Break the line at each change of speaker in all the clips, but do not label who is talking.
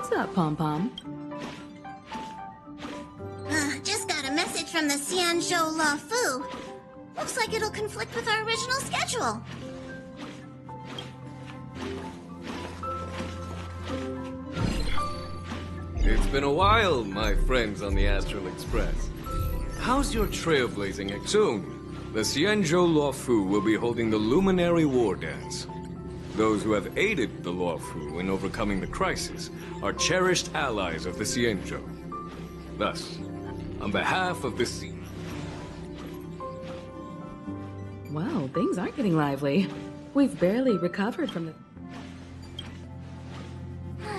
What's up, Pom-Pom?
Just got a message from the Xianzhou La Fu. Looks like it'll conflict with our original schedule.
It's been a while, my friends on the Astral Express. How's your trailblazing soon? The Xianzhou La Fu will be holding the Luminary War Dance. Those who have aided the La Fu in overcoming the crisis are cherished allies of the Xianzhou. Thus, on behalf of the
Well, things aren't getting lively. We've barely recovered from the...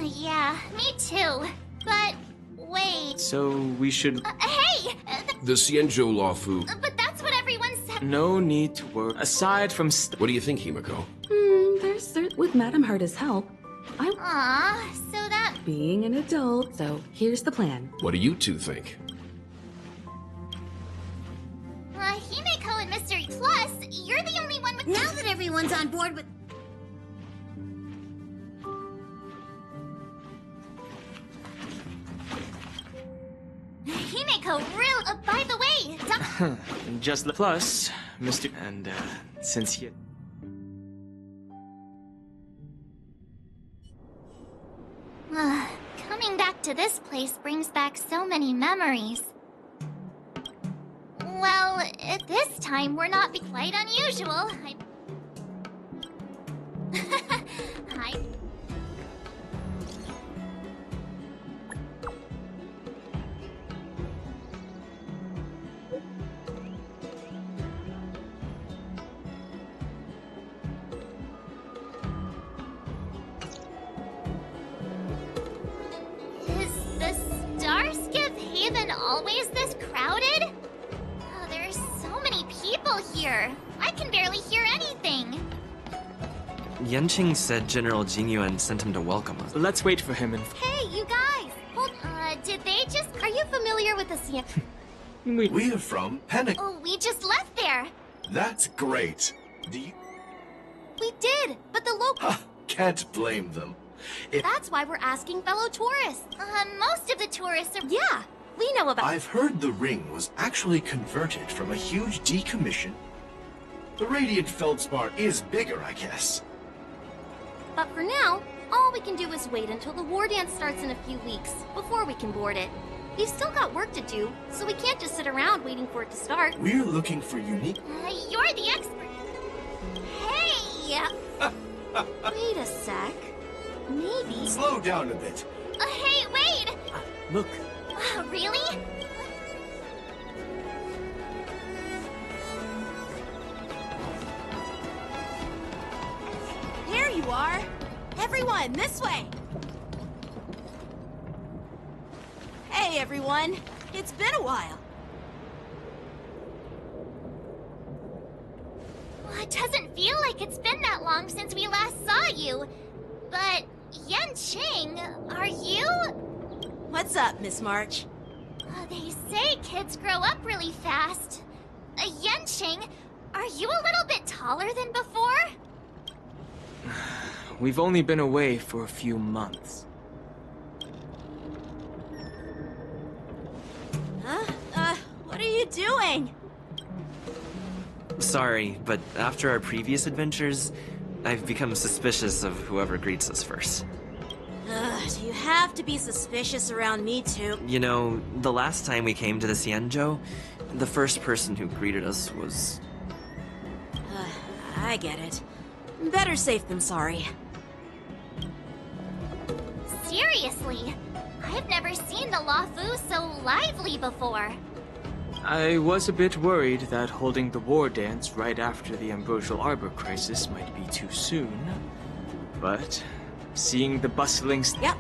Yeah, me too. But, wait.
So we should...
Hey!
The Xianzhou La Fu.
But that's what everyone said.
No need to worry. Aside from
What do you think, Himiko?
With Madame Harda's help,
Aw, so that...
being an adult, so here's the plan.
What do you two think?
Himeko and Mr. Plus, you're the only one with...
Now that everyone's on board with...
Himeko, real... by the way,
just the plus, Mr. And, since he...
Coming back to this place brings back so many memories. Well, at this time, we're not quite unusual. Hi. Is the Starskip Haven always this crowded? Oh, there's so many people here. I can barely hear anything.
Yanqing said General Jingyuan sent him to welcome us.
Let's wait for him and...
Hey, you guys! Hold... did they just... Are you familiar with the Xian...
We're from Panic.
Oh, we just left there.
That's great. Do you...
We did, but the local...
Can't blame them.
That's why we're asking fellow tourists. Most of the tourists are... Yeah, we know about...
I've heard the ring was actually converted from a huge decommission. The Radiant Feldspar is bigger, I guess.
But for now, all we can do is wait until the war dance starts in a few weeks, before we can board it. We've still got work to do, so we can't just sit around waiting for it to start.
We're looking for unique...
You're the expert. Hey! Wait a sec. Maybe...
Slow down a bit.
Hey, wait!
Look.
Really?
Here you are! Everyone, this way! Hey, everyone! It's been a while.
Well, it doesn't feel like it's been that long since we last saw you. But, Yanqing, are you...
What's up, Miss March?
They say kids grow up really fast. Yanqing, are you a little bit taller than before?
We've only been away for a few months.
What are you doing?
Sorry, but after our previous adventures, I've become suspicious of whoever greets us first.
Do you have to be suspicious around me too?
You know, the last time we came to the Xianzhou, the first person who greeted us was...
I get it. Better safe than sorry.
Seriously, I've never seen the La Fu so lively before.
I was a bit worried that holding the war dance right after the Ambrosial Arbor crisis might be too soon. But seeing the bustling...
Yep.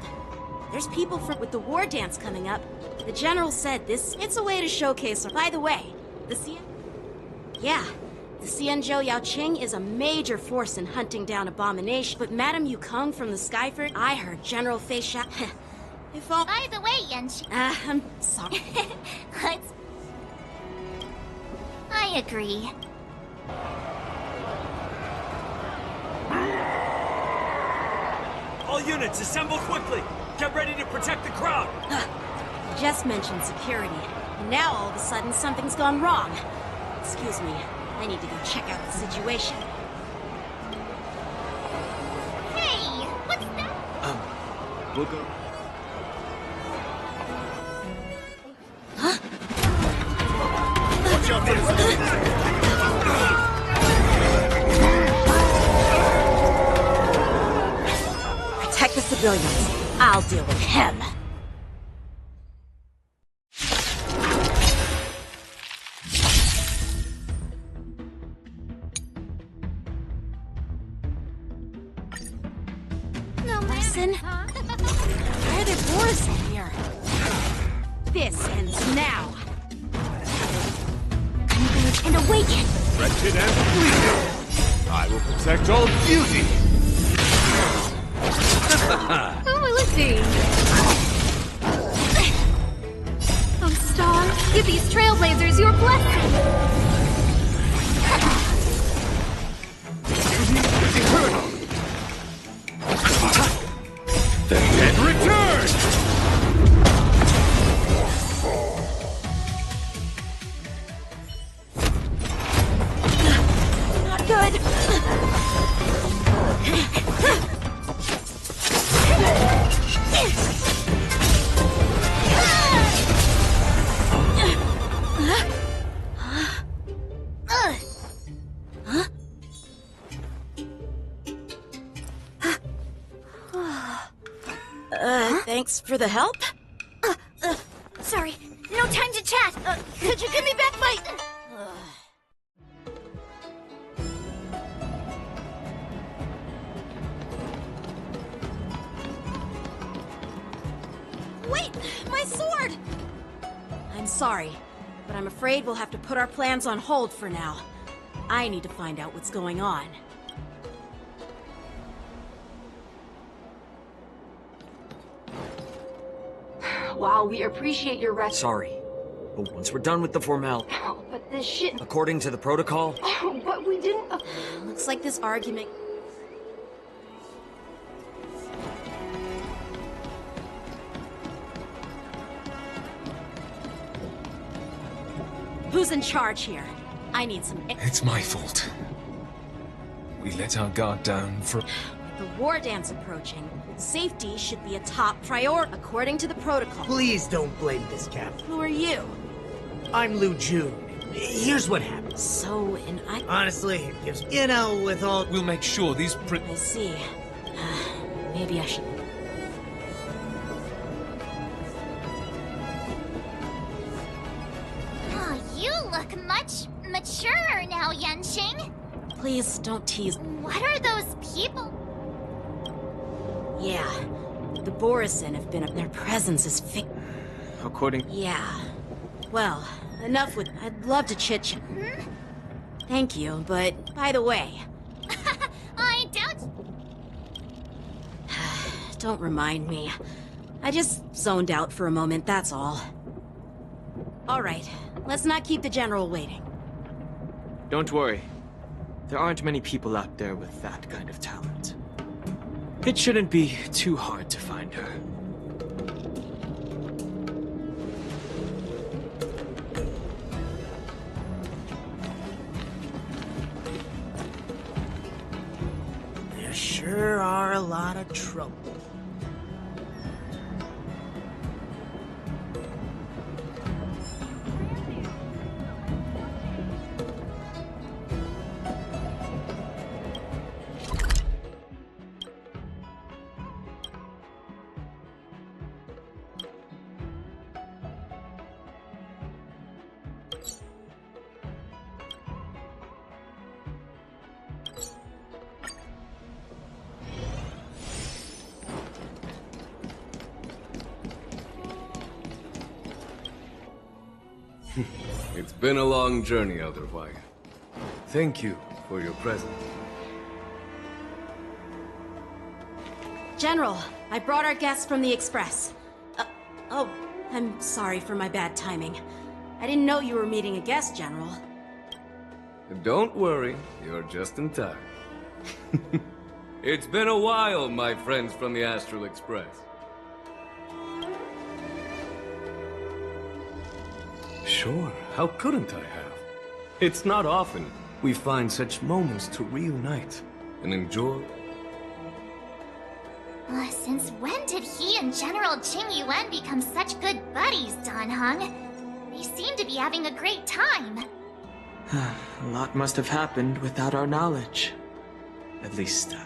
There's people with the war dance coming up. The general said it's a way to showcase... By the way, the Xianzhou Yaoqing is a major force in hunting down abomination. But Madame Yukong from the Skyford, I heard General Fei Sha... If all...
By the way, Yanqing...
I'm sorry.
I agree.
All units, assemble quickly!
Get ready to protect the crowd!
Just mentioned security, and now all of a sudden something's gone wrong. Excuse me, I need to go check out the situation.
Hey, what's that?
We'll go.
Watch out for this.
Protect the civilians. I'll deal with him.
No,
Listen. Why are there boars in here? This ends now.
Converge and awaken!
Wretched and fleeting! I will protect all beauty!
Who will it be?
Oh, Star, give these trailblazers your blessing!
Beauty is eternal! The dead return!
Not good. Thanks for the help.
Sorry, no time to chat! Could you give me back my...
Wait, my sword! I'm sorry, but I'm afraid we'll have to put our plans on hold for now. I need to find out what's going on.
While we appreciate your rest,
Sorry, but once we're done with the formality,
but this shit.
according to the protocol,
But we didn't.
Looks like this argument... Who's in charge here? I need some...
It's my fault. We let our guard down for...
The war dance approaching. Safety should be a top priority, according to the protocol.
Please don't blame this, Cap.
Who are you?
I'm Lu Jun. Here's what happened.
So, and I...
Honestly, it gives... You know, with all...
We'll make sure these
I see. Maybe I should...
Oh, you look much mature now, Yanqing.
Please don't tease...
What are those people?
Yeah. The Borisin have been... Their presence is
According...
Yeah. Well, enough with... I'd love to chit-chat. Thank you, but by the way...
I doubt...
Don't remind me. I just zoned out for a moment, that's all. Alright, let's not keep the General waiting.
Don't worry. There aren't many people out there with that kind of talent. It shouldn't be too hard to find her.
There sure are a lot of trouble.
It's been a long journey, Elder White. Thank you for your presence.
General, I brought our guests from the Express. Oh, I'm sorry for my bad timing. I didn't know you were meeting a guest, General.
Don't worry, you're just in time. It's been a while, my friends from the Astral Express. Sure, how couldn't I have? It's not often we find such moments to reunite and enjoy.
Since when did he and General Qing Yuan become such good buddies, Dan Heng? They seem to be having a great time.
A lot must have happened without our knowledge. At least,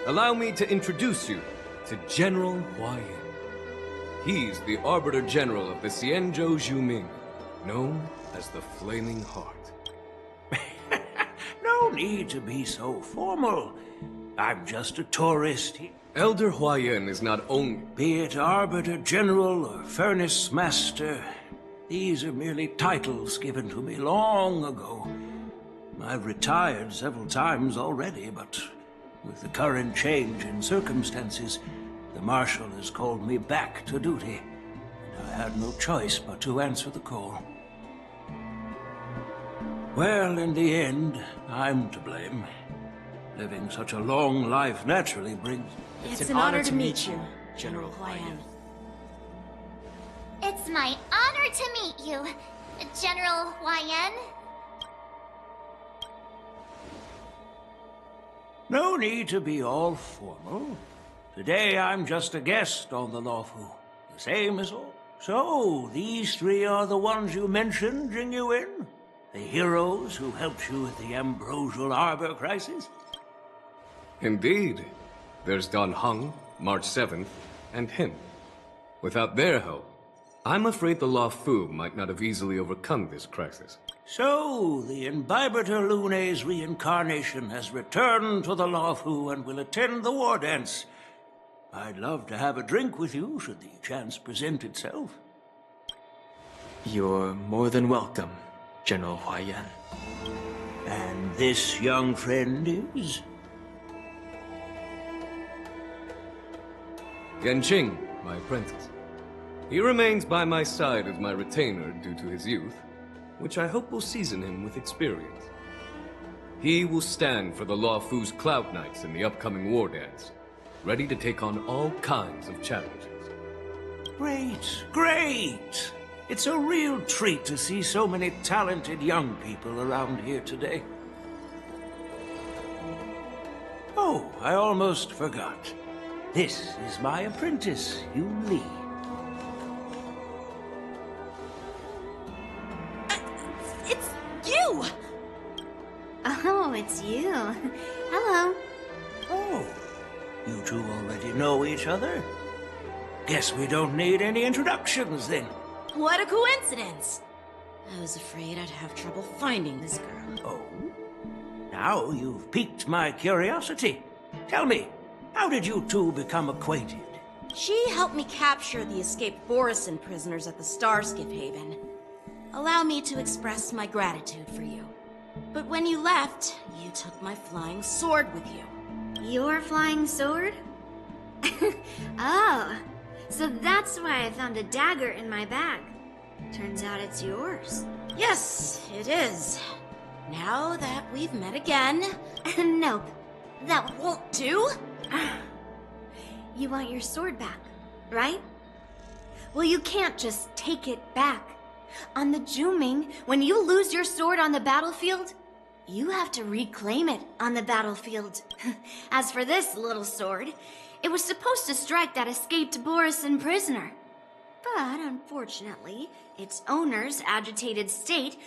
Allow me to introduce you to General Huai Yin. He's the Arbiter General of the Xianzhou Zhuming, known as the Flaming Heart.
No need to be so formal. I'm just a tourist.
Elder Huai Yin is not only...
Be it Arbiter General or Furnace Master, these are merely titles given to me long ago. I've retired several times already, but with the current change in circumstances, the Marshal has called me back to duty, and I had no choice but to answer the call. Well, in the end, I'm to blame. Living such a long life naturally brings...
It's an honor to meet you, General Huai Yin.
It's my honor to meet you, General Huai Yin.
No need to be all formal. Today I'm just a guest on the Lawfu, the same as all. So, these three are the ones you mentioned, Jing Yuan? The heroes who helped you with the Ambrosial Arbor crisis?
Indeed. There's Dan Heng, March 7th, and him. Without their help, I'm afraid the Lawfu might not have easily overcome this crisis.
So, the Imbibitor Lune's reincarnation has returned to the Lawfu and will attend the war dance. I'd love to have a drink with you, should the chance present itself.
you're more than welcome, General Huai Yin.
And this young friend is?
Yanqing, my apprentice. He remains by my side as my retainer due to his youth, which I hope will season him with experience. He will stand for the Lawfu's Cloud Knights in the upcoming war dance, ready to take on all kinds of challenges.
Great, great! It's a real treat to see so many talented young people around here today. Oh, I almost forgot. This is my apprentice, Yu Li.
It's you!
Oh, it's you. Hello.
Oh, you two already know each other? Guess we don't need any introductions then.
What a coincidence! I was afraid I'd have trouble finding this girl.
Oh? Now you've piqued my curiosity. Tell me, how did you two become acquainted?
She helped me capture the escaped Borisin prisoners at the Starskiff Haven. Allow me to express my gratitude for you. But when you left, you took my flying sword with you.
Your flying sword? Oh, so that's why I found a dagger in my bag. Turns out it's yours.
Yes, it is. Now that we've met again...
Nope, that
won't do?
You want your sword back, right? Well, you can't just take it back. On the Zhuming, when you lose your sword on the battlefield, you have to reclaim it on the battlefield. As for this little sword, it was supposed to strike that escaped Borisin prisoner. But unfortunately, its owner's agitated state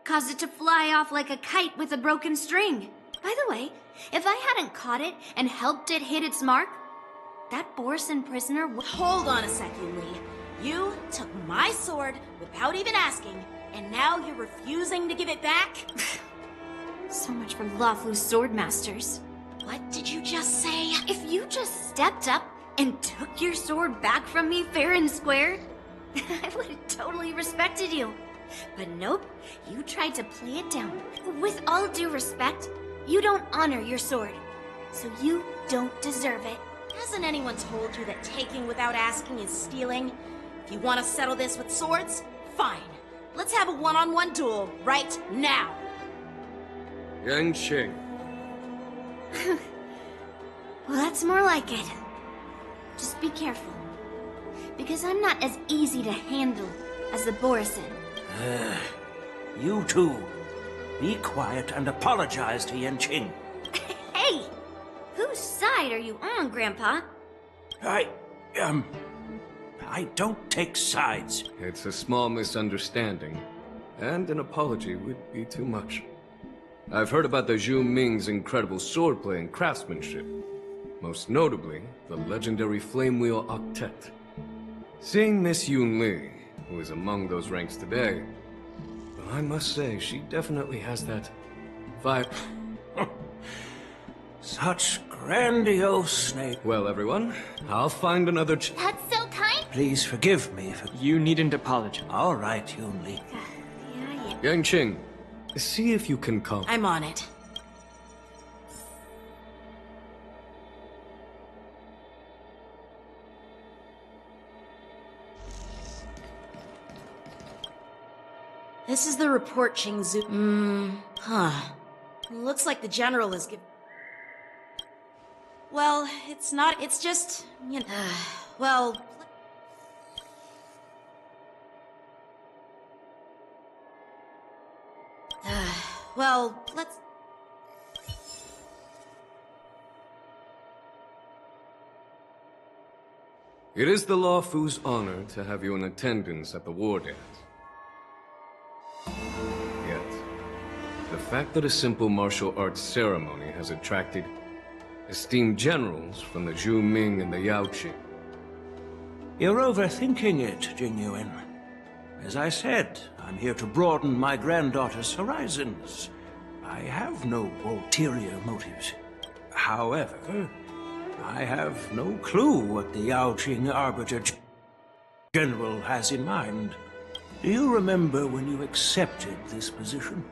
caused it to fly off like a kite with a broken string. By the way, if I hadn't caught it and helped it hit its mark, that Borisin prisoner would...
Hold on a second, Lee. You took my sword without even asking, and now you're refusing to give it back?
So much for Lawfu's swordmasters.
What did you just say?
If you just stepped up and took your sword back from me fair and square, I would have totally respected you. But nope, you tried to play it down. With all due respect, you don't honor your sword, so you don't deserve it.
Hasn't anyone told you that taking without asking is stealing? If you want to settle this with swords, fine. Let's have a one-on-one duel right now.
Yanqing.
Well, that's more like it. Just be careful, because I'm not as easy to handle as the Borisin.
You two, be quiet and apologize to Yanqing.
Hey! Whose side are you on, Grandpa?
I don't take sides.
It's a small misunderstanding, and an apology would be too much. I've heard about the Zhu Ming's incredible swordplay and craftsmanship. Most notably, the legendary Flame Wheel Octet. Seeing Miss Yun Li, who is among those ranks today, well, I must say, she definitely has that vibe.
Such grandiose name.
Well, everyone, I'll find another
That's so kind.
Please forgive me for...
You needn't apologize.
All right, Yun Li.
Yanqing, see if you can come.
I'm on it. This is the report, Qingzu. Looks like the general is Well, it's not, it's just, you know, well... well, let's...
It is the Law Fu's honor to have you in attendance at the war dance. Yet, the fact that a simple martial arts ceremony has attracted esteemed generals from the Zhu Ming and the Yao Qing.
You're overthinking it, Jingyuan. As I said, I'm here to broaden my granddaughter's horizons. I have no ulterior motives. However, I have no clue what the Yao Qing Arbiter General has in mind. Do you remember when you accepted this position?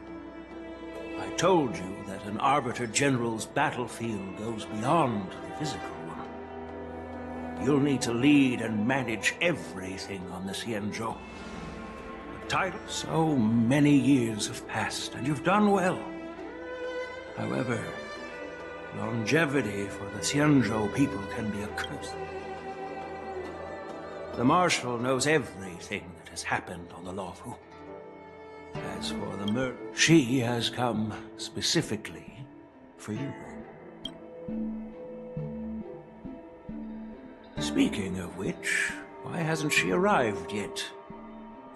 I told you that an Arbiter General's battlefield goes beyond the physical one. You'll need to lead and manage everything on the Xianzhou. The title... So many years have passed, and you've done well. However, longevity for the Xianzhou people can be a curse. The Marshal knows everything that has happened on the Lawfu. As for the murder, she has come specifically for you. Speaking of which, why hasn't she arrived yet?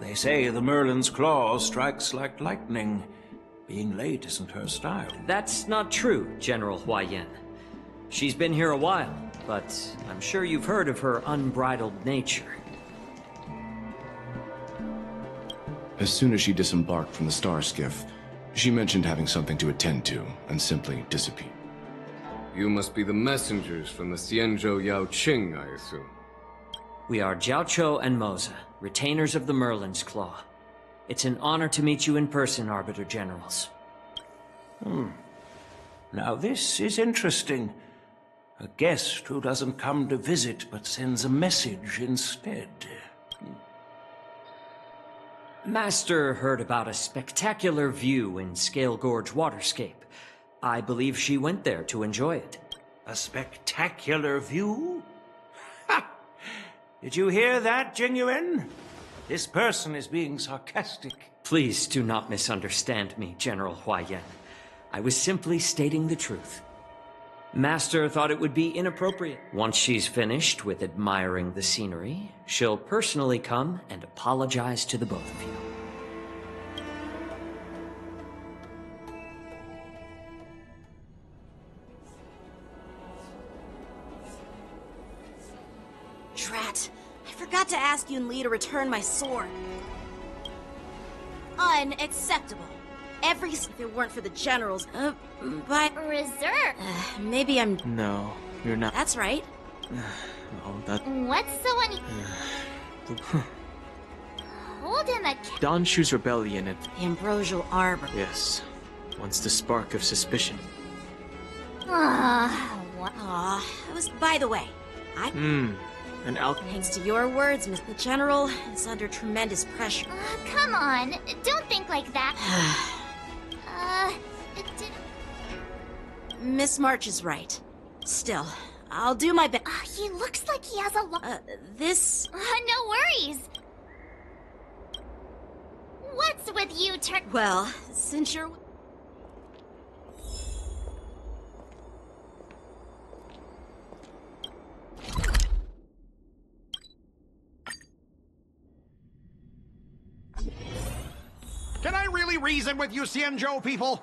They say the Merlin's claw strikes like lightning. Being late isn't her style.
That's not true, General Huaiyan. She's been here a while, but I'm sure you've heard of her unbridled nature.
As soon as she disembarked from the star skiff, she mentioned having something to attend to and simply disappeared.
You must be the messengers from the Xianzhou Yao Qing, I assume.
We are Jiaoqiu and Moza, retainers of the Merlin's Claw. It's an honor to meet you in person, Arbiter Generals.
Now this is interesting. A guest who doesn't come to visit but sends a message instead.
Master heard about a spectacular view in Scale Gorge Waterscape. I believe she went there to enjoy it.
A spectacular view? Ha! Did you hear that, Jingyuan? This person is being sarcastic.
Please do not misunderstand me, General Huaiyan. I was simply stating the truth. Master thought it would be inappropriate. Once she's finished with admiring the scenery, she'll personally come and apologize to the both of you.
Drat. I forgot to ask Yun Li to return my sword. Unacceptable. If it weren't for the generals, but...
Reserve.
Maybe I'm...
No, you're not.
That's right.
No, that...
What's so Hold him a...
Donshu's rebellion at...
The Ambrosial Arbor.
Yes. Once the spark of suspicion.
What?
Aw, I was... By the way,
An al...
Thanks to your words, Miss the General is under tremendous pressure.
Come on. Don't think like that.
Miss March is right. Still, I'll do my best.
He looks like he has a lot.
This...
no worries.
What's with you,
Well, since you're...
Can I really reason with you Xianzhou people?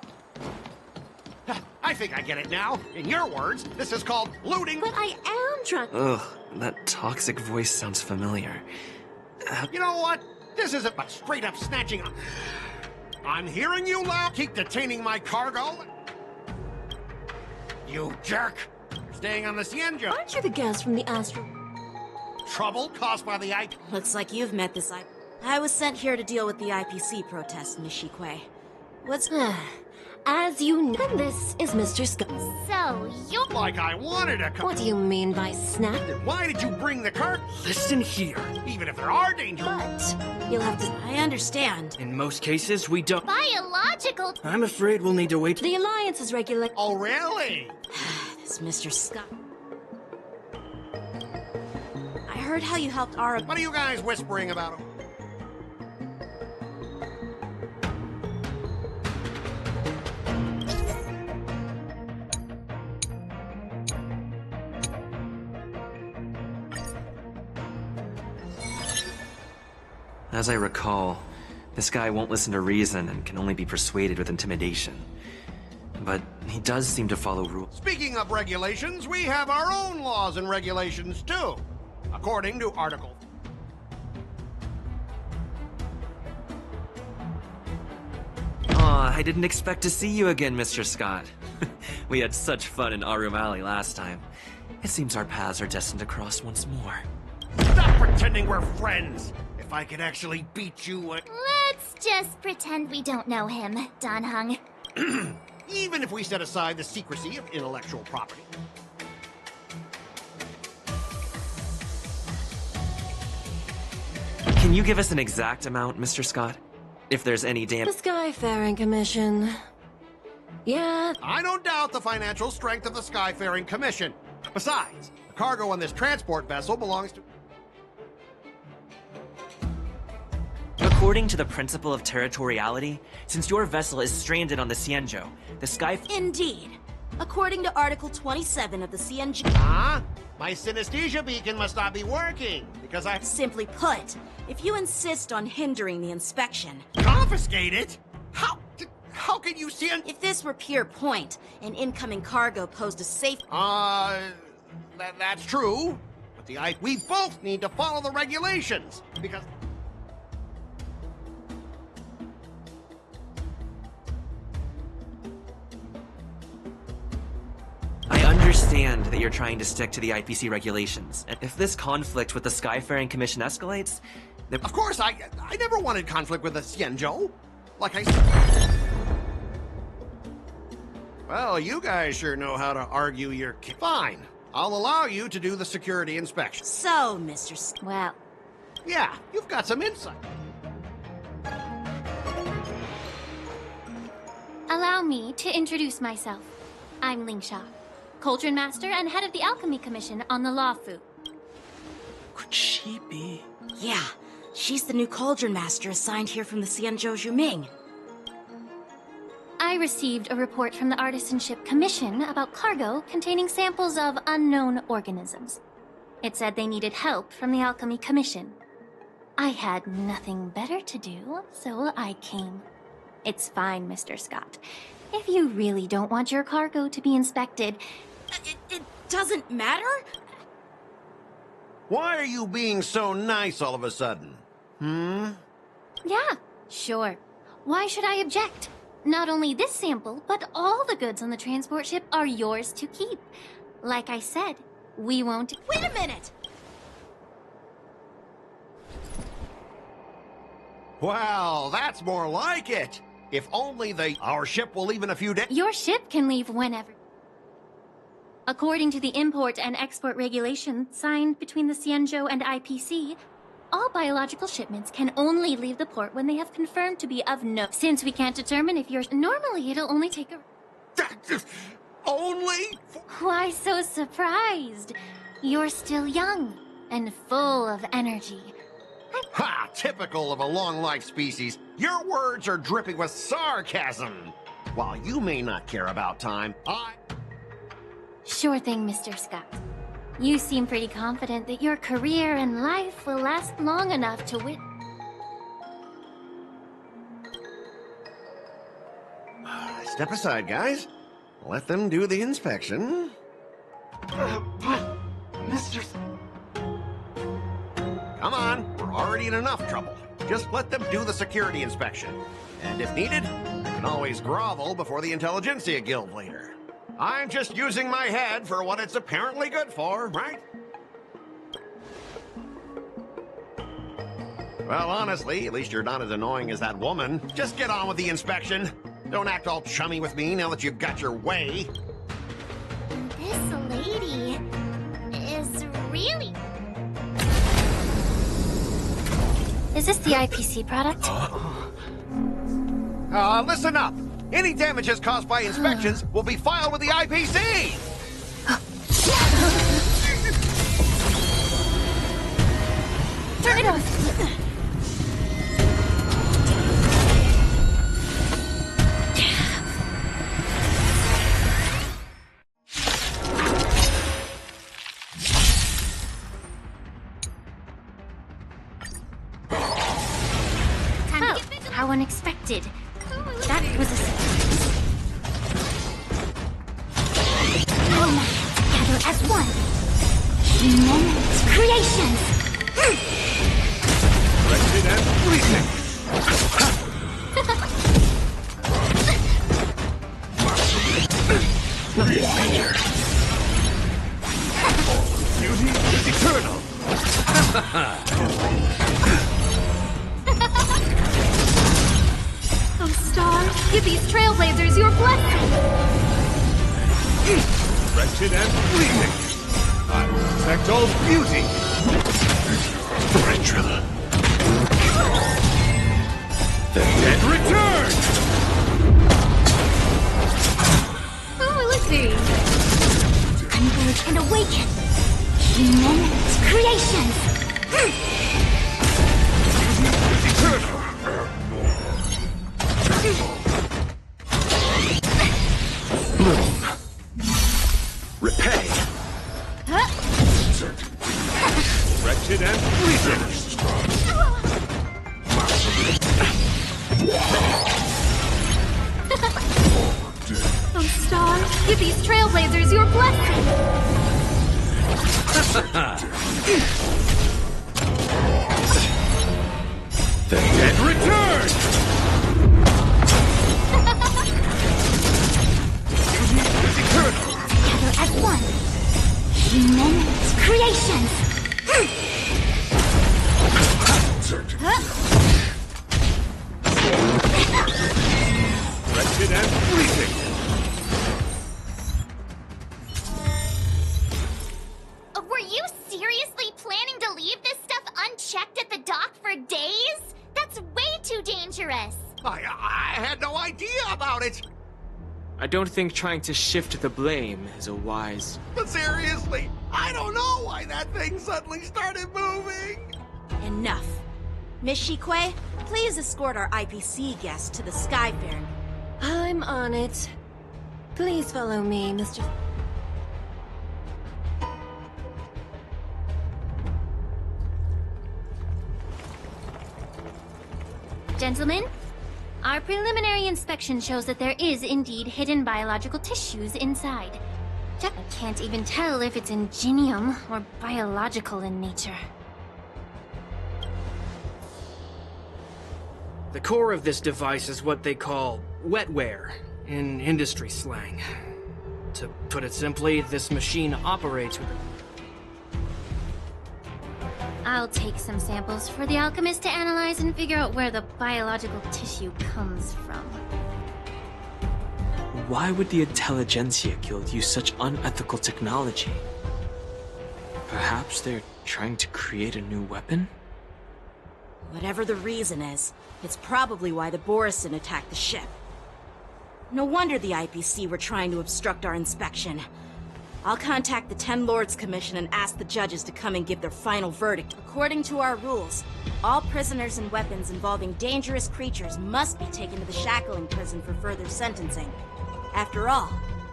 I think I get it now. In your words, this is called looting.
But I am trying.
Ugh, that toxic voice sounds familiar.
You know what? This isn't but straight up snatching. I'm hearing you loud. Keep detaining my cargo. You jerk. You're staying on the Xianzhou.
Aren't you the guest from the Astral?
Trouble caused by the IP.
Looks like you've met this I was sent here to deal with the IPC protest, Miss Shikwe. What's...
As you know, this is Mr. Scott.
So, you...
Like I wanted to come...
What do you mean by snap?
Then why did you bring the cart?
Listen here.
Even if there are dangers...
But you'll have to...
I understand.
In most cases, we don't...
Biological...
I'm afraid we'll need to wait...
The Alliance is regular...
Oh, really?
This Mr. Scott... I heard how you helped Ara...
What are you guys whispering about?
As I recall, this guy won't listen to reason and can only be persuaded with intimidation. But he does seem to follow rules.
Speaking of regulations, we have our own laws and regulations, too. According to Article...
Aw, I didn't expect to see you again, Mr. Scott. We had such fun in Arum Alley last time. It seems our paths are destined to cross once more.
Stop pretending we're friends! If I could actually beat you...
Let's just pretend we don't know him, Dan Hung.
Even if we set aside the secrecy of intellectual property.
Can you give us an exact amount, Mr. Scott? If there's any
The Skyfaring Commission. Yeah.
I don't doubt the financial strength of the Skyfaring Commission. Besides, the cargo on this transport vessel belongs to...
According to the principle of territoriality, since your vessel is stranded on the Xianzhou, the Sky...
Indeed. According to Article 27 of the Xianzhou...
Huh? My synesthesia beacon must not be working, because I...
Simply put, if you insist on hindering the inspection...
Confiscate it? How can you see...
If this were pure point, and incoming cargo posed a safe...
That's true. But we both need to follow the regulations, because...
I understand that you're trying to stick to the IPC regulations. And if this conflict with the Skyfaring Commission escalates...
Of course, I never wanted conflict with the Xianzhou. Like I said... Well, you guys sure know how to argue your... Fine. I'll allow you to do the security inspection.
So, Mr.
Well...
Yeah, you've got some insight.
Allow me to introduce myself. I'm Lingsha, Cauldron Master and head of the Alchemy Commission on the Lawfu.
Could she be?
Yeah, she's the new Cauldron Master assigned here from the Xianzhou Juming.
I received a report from the Artisanship Commission about cargo containing samples of unknown organisms. It said they needed help from the Alchemy Commission. I had nothing better to do, so I came. It's fine, Mr. Scott. If you really don't want your cargo to be inspected...
It doesn't matter?
Why are you being so nice all of a sudden?
Yeah, sure. Why should I object? Not only this sample, but all the goods on the transport ship are yours to keep. Like I said, we won't...
Wait a minute!
Well, that's more like it. If only our ship will leave in a few days.
Your ship can leave whenever. According to the import and export regulation signed between the Xianzhou and IPC, all biological shipments can only leave the port when they have confirmed to be of no... Since we can't determine if you're... Normally, it'll only take a...
Only?
Why so surprised? You're still young and full of energy. I
Ha! Typical of a long-life species. Your words are dripping with sarcasm. While you may not care about time,
Sure thing, Mr. Scott. You seem pretty confident that your career and life will last long enough to
Step aside, guys. Let them do the inspection.
But, Mr.
Come on, we're already in enough trouble. Just let them do the security inspection. And if needed, I can always grovel before the Intelligentsia Guild later. I'm just using my head for what it's apparently good for, right? Well, honestly, at least you're not as annoying as that woman. Just get on with the inspection. Don't act all chummy with me now that you've got your way.
This lady is really... Is this the IPC product?
Listen up. Any damages caused by inspections will be filed with the IPC!
Turn it on! How unexpected. That was a surprise. All my hands together as one. Immense creations.
Wretched and fleeting. Beauty is eternal.
Oh, Star, give these trailblazers your blessing!
Wretched and fleeting. I will protect all beauty. Tarantula. The dead return!
Oh, let's see. Converge and awaken. Immense creations.
Eternal. Bloom. Repay. Wretched and fleeting.
Oh, Star, give these trailblazers your blessing!
The dead return! Beauty is eternal.
Together as one. Immense creations.
Wretched and fleeting.
Were you seriously planning to leave this stuff unchecked at the dock for days? That's way too dangerous.
I had no idea about it.
I don't think trying to shift the blame is a wise...
But seriously, I don't know why that thing suddenly started moving.
Enough. Miss Shikwe, please escort our IPC guest to the Skyfair.
I'm on it. Please follow me, Mr.
Gentlemen, our preliminary inspection shows that there is indeed hidden biological tissues inside. I can't even tell if it's ingenium or biological in nature.
The core of this device is what they call wetware in industry slang. To put it simply, this machine operates with
I'll take some samples for the alchemist to analyze and figure out where the biological tissue comes from.
Why would the Intelligentsia Guild use such unethical technology? Perhaps they're trying to create a new weapon?
Whatever the reason is, it's probably why the Borisin attacked the ship. No wonder the IPC were trying to obstruct our inspection. I'll contact the Ten Lords Commission and ask the judges to come and give their final verdict. According to our rules, all prisoners and weapons involving dangerous creatures must be taken to the shackling prison for further sentencing. After all,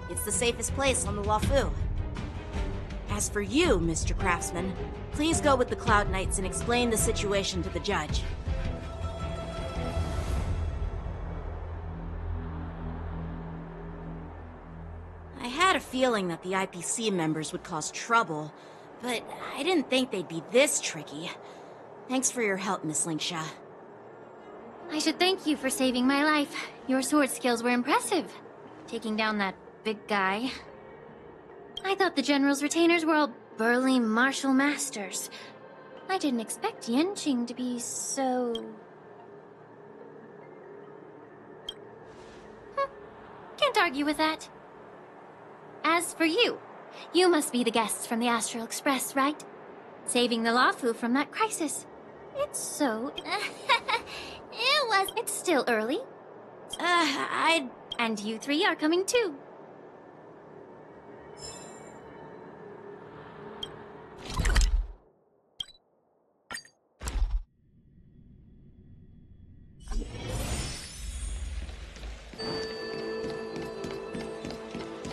it's the safest place on the Luofu. As for you, Mr. Craftsman, please go with the Cloud Knights and explain the situation to the judge. I had a feeling that the IPC members would cause trouble, but I didn't think they'd be this tricky. Thanks for your help, Miss Lingsha.
I should thank you for saving my life. Your sword skills were impressive. Taking down that big guy. I thought the General's retainers were all burly martial masters. I didn't expect Yanqing to be so... Can't argue with that. As for you, you must be the guests from the Astral Express, right? Saving the Luofu from that crisis. It's so... It's still early. And you three are coming too.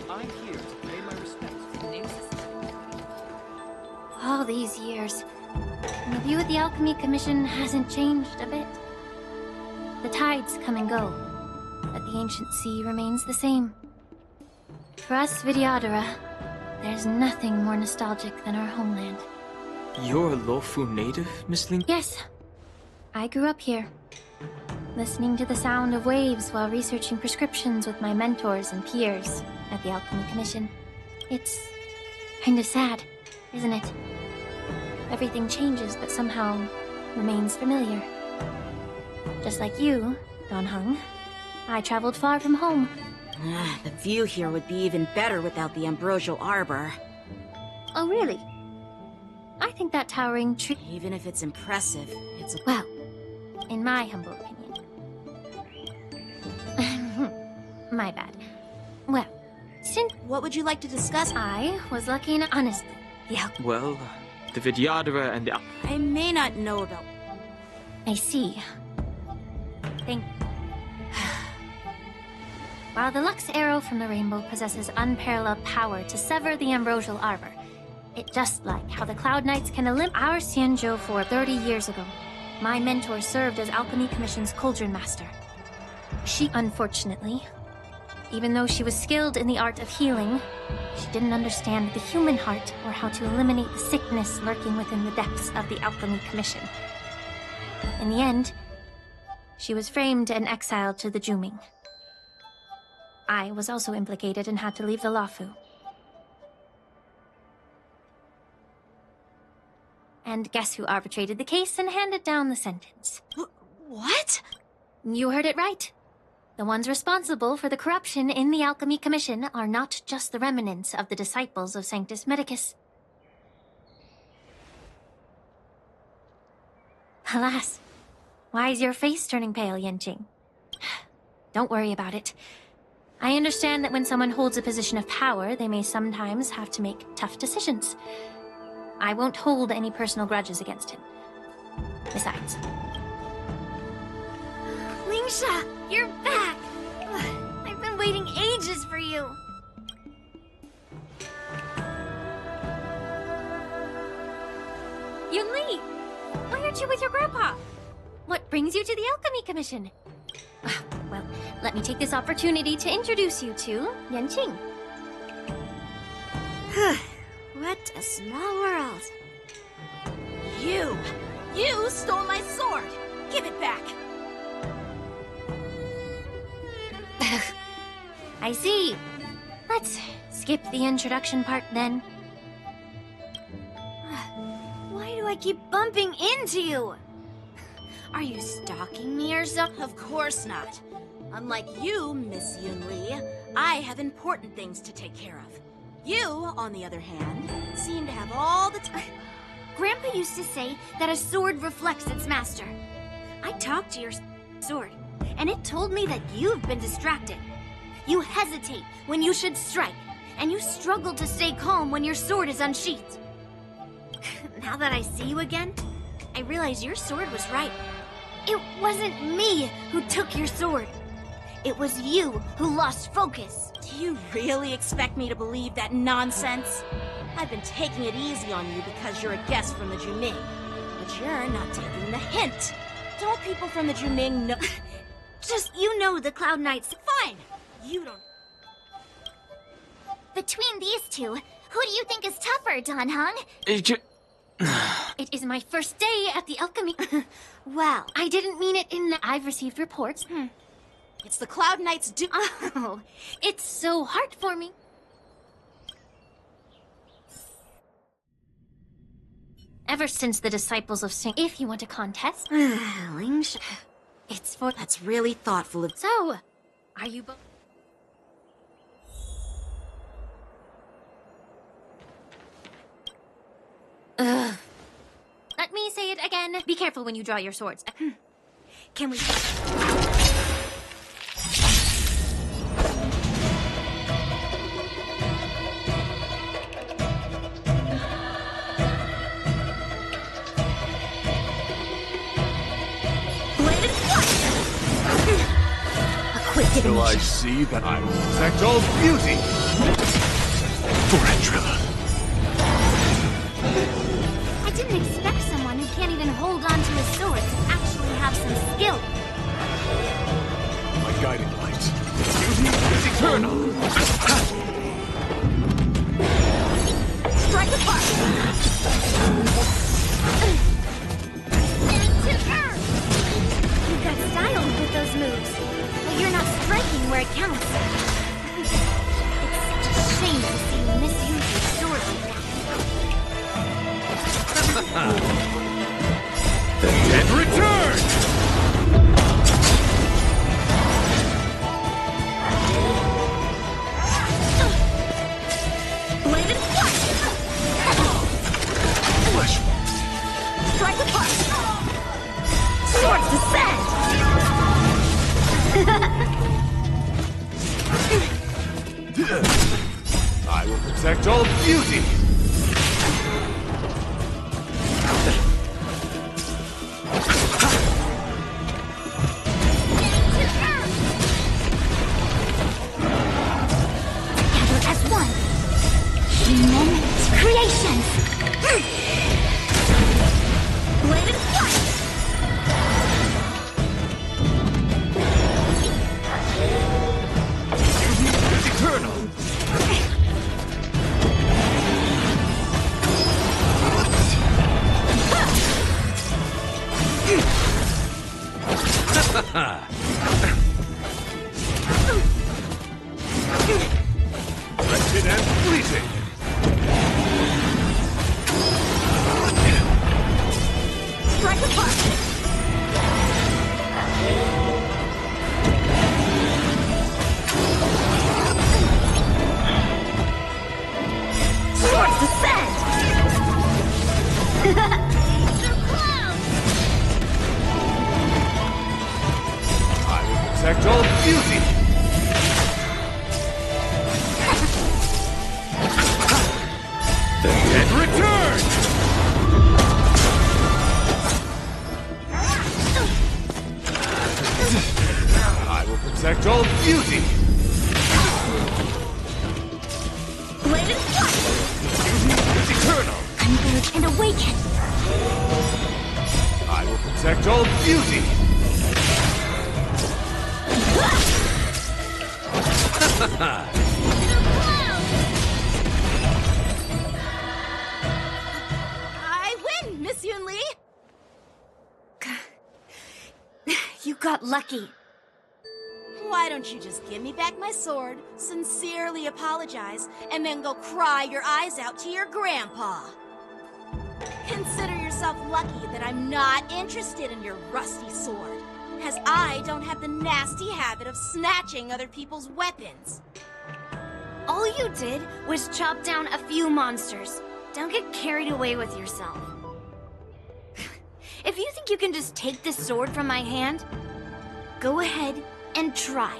I'm here to pay my respects to the new society.
All these years, and the view of the Alchemy Commission hasn't changed a bit. The tides come and go, but the ancient sea remains the same. For us Vidyadhara, there's nothing more nostalgic than our homeland.
You're a Luofu native, Miss Ling?
Yes. I grew up here, listening to the sound of waves while researching prescriptions with my mentors and peers at the Alchemy Commission. It's kinda sad, isn't it? Everything changes, but somehow remains familiar. Just like you, Don Hung, I traveled far from home.
The view here would be even better without the Ambrosial Arbor.
Oh, really? I think that towering tree...
Even if it's impressive, it's a...
Well, in my humble opinion. My bad. Well, since...
What would you like to discuss?
I was lucky enough... Honestly,
Well, the Vidyadhara and the...
I may not know about...
I see. Thank... While the Lux Arrow from the Rainbow possesses unparalleled power to sever the Ambrosial Arbor, it just like how the Cloud Knights can eliminate our Xianzhou for 30 years ago. My mentor served as Alchemy Commission's Cauldron Master. She, unfortunately, even though she was skilled in the art of healing, she didn't understand the human heart or how to eliminate the sickness lurking within the depths of the Alchemy Commission. In the end, she was framed and exiled to the Juming. I was also implicated and had to leave the Luofu. And guess who arbitrated the case and handed down the sentence?
What?
You heard it right. The ones responsible for the corruption in the Alchemy Commission are not just the remnants of the disciples of Sanctus Medicus. Alas, why is your face turning pale, Yanqing? Don't worry about it. I understand that when someone holds a position of power, they may sometimes have to make tough decisions. I won't hold any personal grudges against him. Besides...
Lingsha, you're back! I've been waiting ages for you!
Yunli! Why aren't you with your grandpa? What brings you to the Alchemy Commission? Well, let me take this opportunity to introduce you to Yanqing.
What a small world. You stole my sword! Give it back!
I see. Let's skip the introduction part then.
Why do I keep bumping into you? Are you stalking me or something?
Of course not. Unlike you, Miss Yunli, I have important things to take care of. You, on the other hand, seem to have all the time.
Grandpa used to say that a sword reflects its master. I talked to your sword, and it told me that you've been distracted. You hesitate when you should strike, and you struggle to stay calm when your sword is unsheathed. Now that I see you again, I realize your sword was right. It wasn't me who took your sword. It was you who lost focus.
Do you really expect me to believe that nonsense? I've been taking it easy on you because you're a guest from the Juming. But you're not taking the hint. Don't people from the Juming know...
Just, you know the Cloud Knights.
Fine! You don't...
Between these two, who do you think is tougher, Dan Heng?
It is my first day at the alchemy.
Wow.
I didn't mean it in that I've received reports.
It's the Cloud Knights do...
Oh, it's so hard for me. Ever since the disciples of Sing... If you want a contest... It's for...
That's really thoughtful of...
So, are you both... Let me say it again. Be careful when you draw your swords.
Can we...
Till I see that I will protect all beauty! Tarantula.
I didn't expect someone who can't even hold on to his sword to actually have some skill.
My guiding light. Beauty is eternal!
Strike apart! You've got style with those moves, but you're not striking where it counts. It's such a shame to see you misuse your sword like that.
The dead return!
Blade and flash!
Flesh.
Strike apart! Swords descend!
I will protect all beauty!
Together as one! Human creations! Blade and flash!
It's eternal! Wretched and fleeting!
Strike apart! Swords descend!
I will protect all beauty! The dead return! I will protect all beauty!
Blade and flash!
It's eternal!
Converge and awaken!
I will protect all beauty!
I win, Miss Yun Li!
You got lucky.
Why don't you just give me back my sword, sincerely apologize, and then go cry your eyes out to your grandpa? Consider yourself lucky that I'm not interested in your rusty sword, as I don't have the nasty habit of snatching other people's weapons.
All you did was chop down a few monsters. Don't get carried away with yourself. If you think you can just take this sword from my hand, go ahead and try.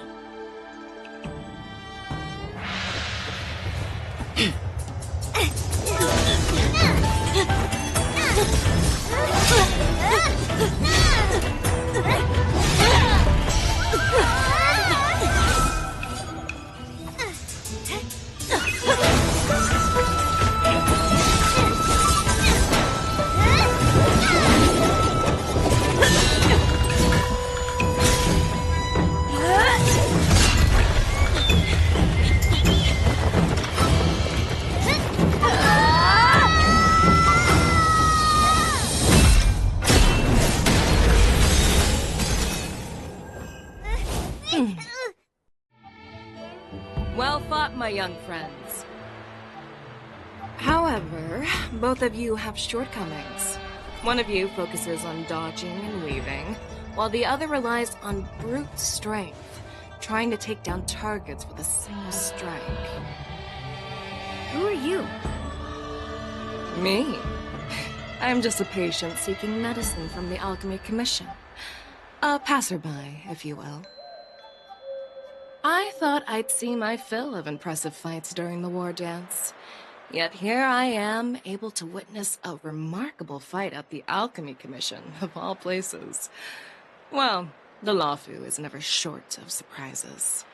Well fought, my young friends. However, both of you have shortcomings. One of you focuses on dodging and weaving, while the other relies on brute strength, trying to take down targets with a single strike.
Who are you?
Me? I'm just a patient seeking medicine from the Alchemy Commission. A passerby, if you will. I thought I'd see my fill of impressive fights during the war dance. Yet here I am, able to witness a remarkable fight at the Alchemy Commission, of all places. Well, the Lawfu is never short of surprises.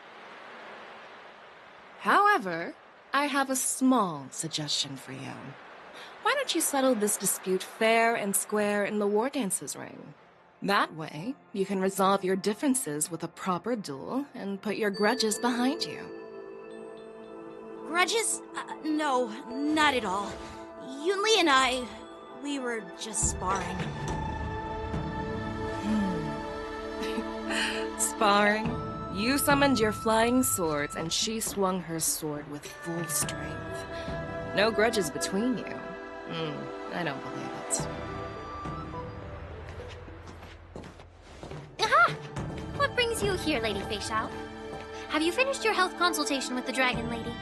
However, I have a small suggestion for you. Why don't you settle this dispute fair and square in the war dance's ring? That way, you can resolve your differences with a proper duel and put your grudges behind you.
Grudges? No, not at all. Yunli and we were just sparring.
Sparring? You summoned your flying swords and she swung her sword with full strength. No grudges between you. I don't believe it.
Aha! What brings you here, Lady Fei Xiao? Have you finished your health consultation with the Dragon Lady?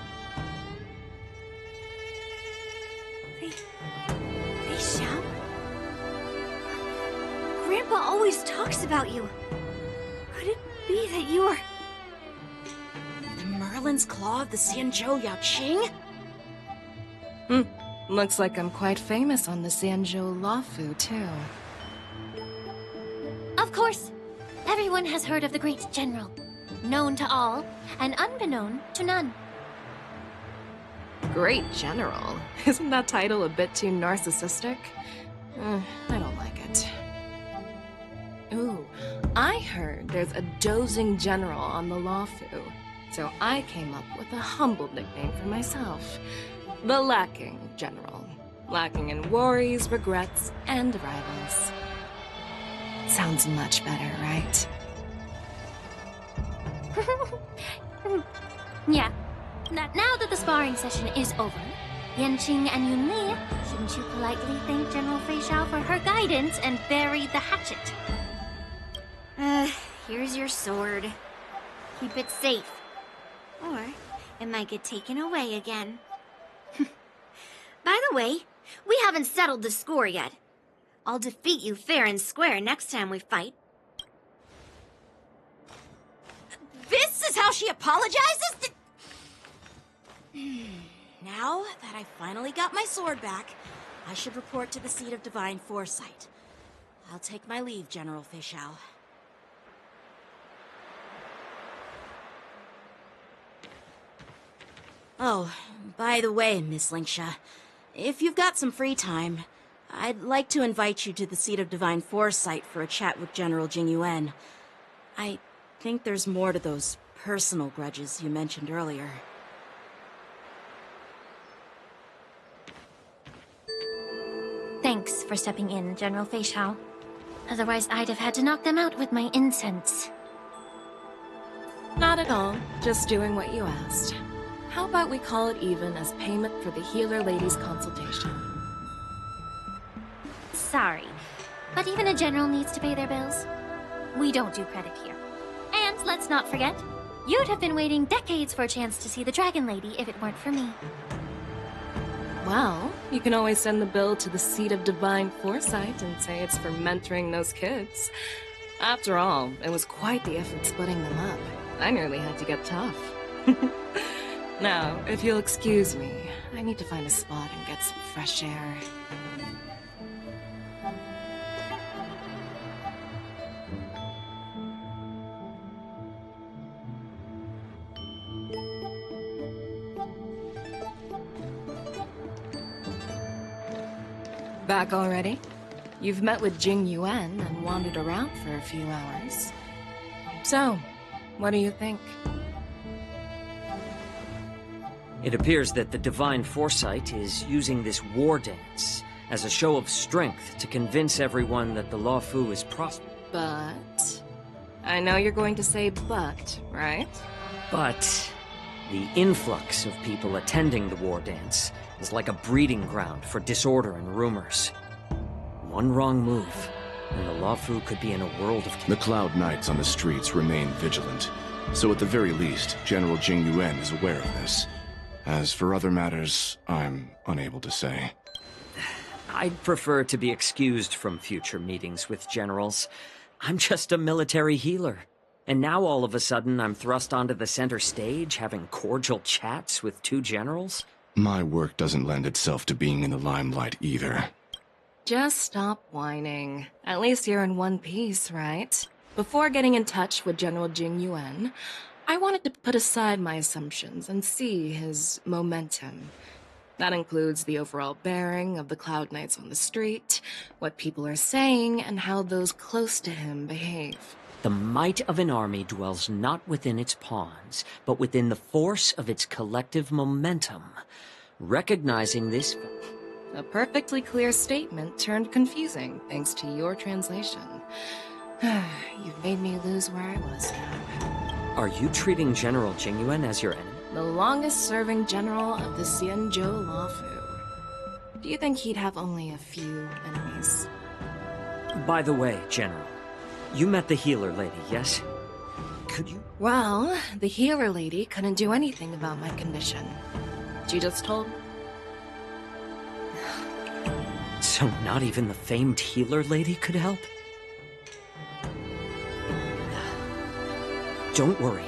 Fei Xiao? Grandpa always talks about you. Could it be that you are...
The Merlin's Claw of the Xianzhou Yaoqing?
Looks like I'm quite famous on the Xianzhou Lawfu, too.
Of course. Everyone has heard of the great general. Known to all, and unbeknown to none.
Great General? Isn't that title a bit too narcissistic? I don't like it. Ooh, I heard there's a dozing general on the Lawfu, so I came up with a humble nickname for myself. The Lacking General. Lacking in worries, regrets, and rivals. Sounds much better, right?
Yeah. Now that the sparring session is over, Yanqing and Yunli, shouldn't you politely thank General Fei Xiao for her guidance and bury the hatchet?
Here's your sword. Keep it safe. Or it might get taken away again. By the way, we haven't settled the score yet. I'll defeat you fair and square next time we fight.
This is how she apologizes? Now that I finally got my sword back, I should report to the seat of divine foresight. I'll take my leave, General Fei Xiao. Oh, by the way, Miss Linksha, if you've got some free time, I'd like to invite you to the seat of divine foresight for a chat with General Jing Yuan. I think there's more to those personal grudges you mentioned earlier.
Thanks for stepping in, General Fei Xiao. Otherwise, I'd have had to knock them out with my incense.
Not at all. Just doing what you asked. How about we call it even as payment for the healer lady's consultation?
Sorry, but even a general needs to pay their bills. We don't do credit here. And let's not forget, you'd have been waiting decades for a chance to see the Dragon Lady if it weren't for me.
Well, you can always send the bill to the seat of divine foresight and say it's for mentoring those kids. After all, it was quite the effort splitting them up. I nearly had to get tough. Now, if you'll excuse me, I need to find a spot and get some fresh air. Back already? You've met with Jing Yuan and wandered around for a few hours. So, what do you think?
It appears that the Divine Foresight is using this war dance as a show of strength to convince everyone that the Luofu is prosperous.
But... I know you're going to say but, right?
But the influx of people attending the war dance is like a breeding ground for disorder and rumors. One wrong move, and the Luofu could be in a world of...
The Cloud Knights on the streets remain vigilant, so at the very least, General Jing Yuan is aware of this. As for other matters, I'm unable to say.
I'd prefer to be excused from future meetings with generals. I'm just a military healer. And now all of a sudden I'm thrust onto the center stage having cordial chats with two generals?
My work doesn't lend itself to being in the limelight either.
Just stop whining. At least you're in one piece, right? Before getting in touch with General Jing Yuan, I wanted to put aside my assumptions and see his momentum. That includes the overall bearing of the Cloud Knights on the street, what people are saying, and how those close to him behave.
The might of an army dwells not within its pawns, but within the force of its collective momentum. Recognizing this...
A perfectly clear statement turned confusing thanks to your translation. You've made me lose where I was now.
Are you treating General Jing Yuan as your enemy?
The longest-serving general of the Xianzhou Luofu. Do you think he'd have only a few enemies?
By the way, General, you met the healer lady, yes? Could you...
Well, the healer lady couldn't do anything about my condition. She just told...
So not even the famed healer lady could help? Don't worry.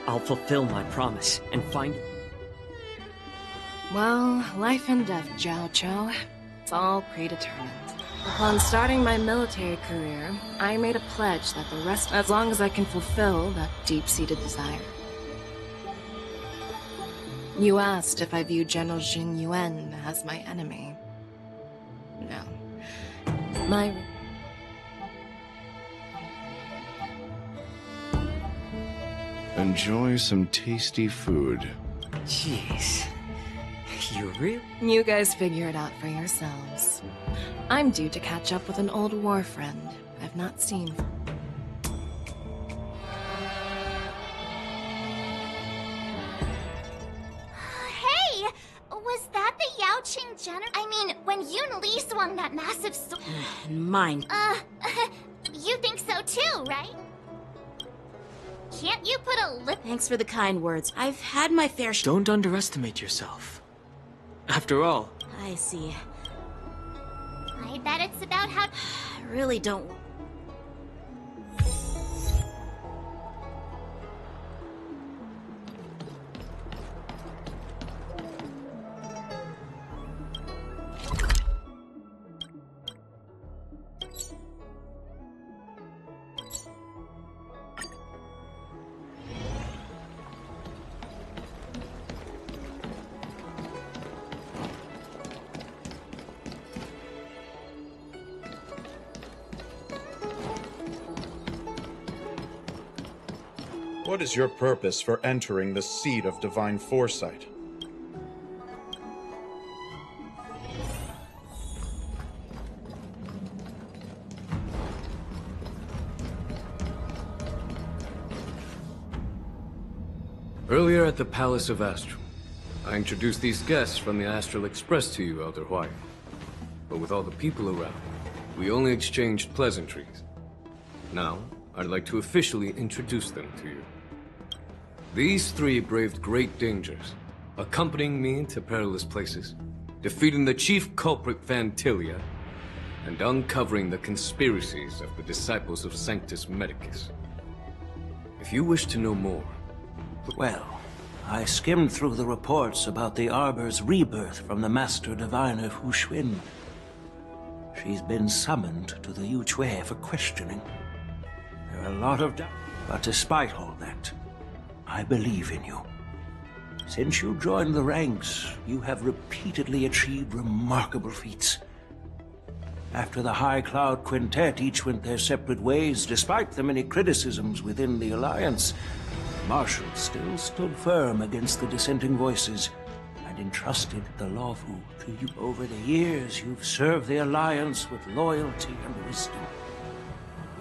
I'll fulfill my promise and find...
Well, life and death, Jiao Cho. It's all predetermined. Upon starting my military career, I made a pledge that the rest... as long as I can fulfill that deep-seated desire. You asked if I view General Jing Yuan as my enemy. No. My...
Enjoy some tasty food.
Jeez. You really?
You guys figure it out for yourselves. I'm due to catch up with an old war friend I've not seen.
Hey! Was that the Yaoqing general? I mean, when Yun Li swung that massive sword...
Mine.
You think so too, right? Can't you put a lip...
Thanks for the kind words. I've had my fair share...
Don't underestimate yourself. After all...
I see.
I bet it's about how...
I really don't...
What is your purpose for entering the seat of divine foresight?
Earlier at the Palace of Astral, I introduced these guests from the Astral Express to you, Elder Huai. But with all the people around, we only exchanged pleasantries. Now, I'd like to officially introduce them to you. These three braved great dangers, accompanying me into perilous places, defeating the chief culprit Vantilia, and uncovering the conspiracies of the disciples of Sanctus Medicus. If you wish to know more...
Well, I skimmed through the reports about the Arbor's rebirth from the Master Diviner Fu Xuan. She's been summoned to the Yuchui for questioning. There are a lot of doubts, but despite all that, I believe in you. Since you joined the ranks, you have repeatedly achieved remarkable feats. After the High Cloud Quintet each went their separate ways, despite the many criticisms within the Alliance, Marshal still stood firm against the dissenting voices and entrusted the Lawfu to you. Over the years, you've served the Alliance with loyalty and wisdom.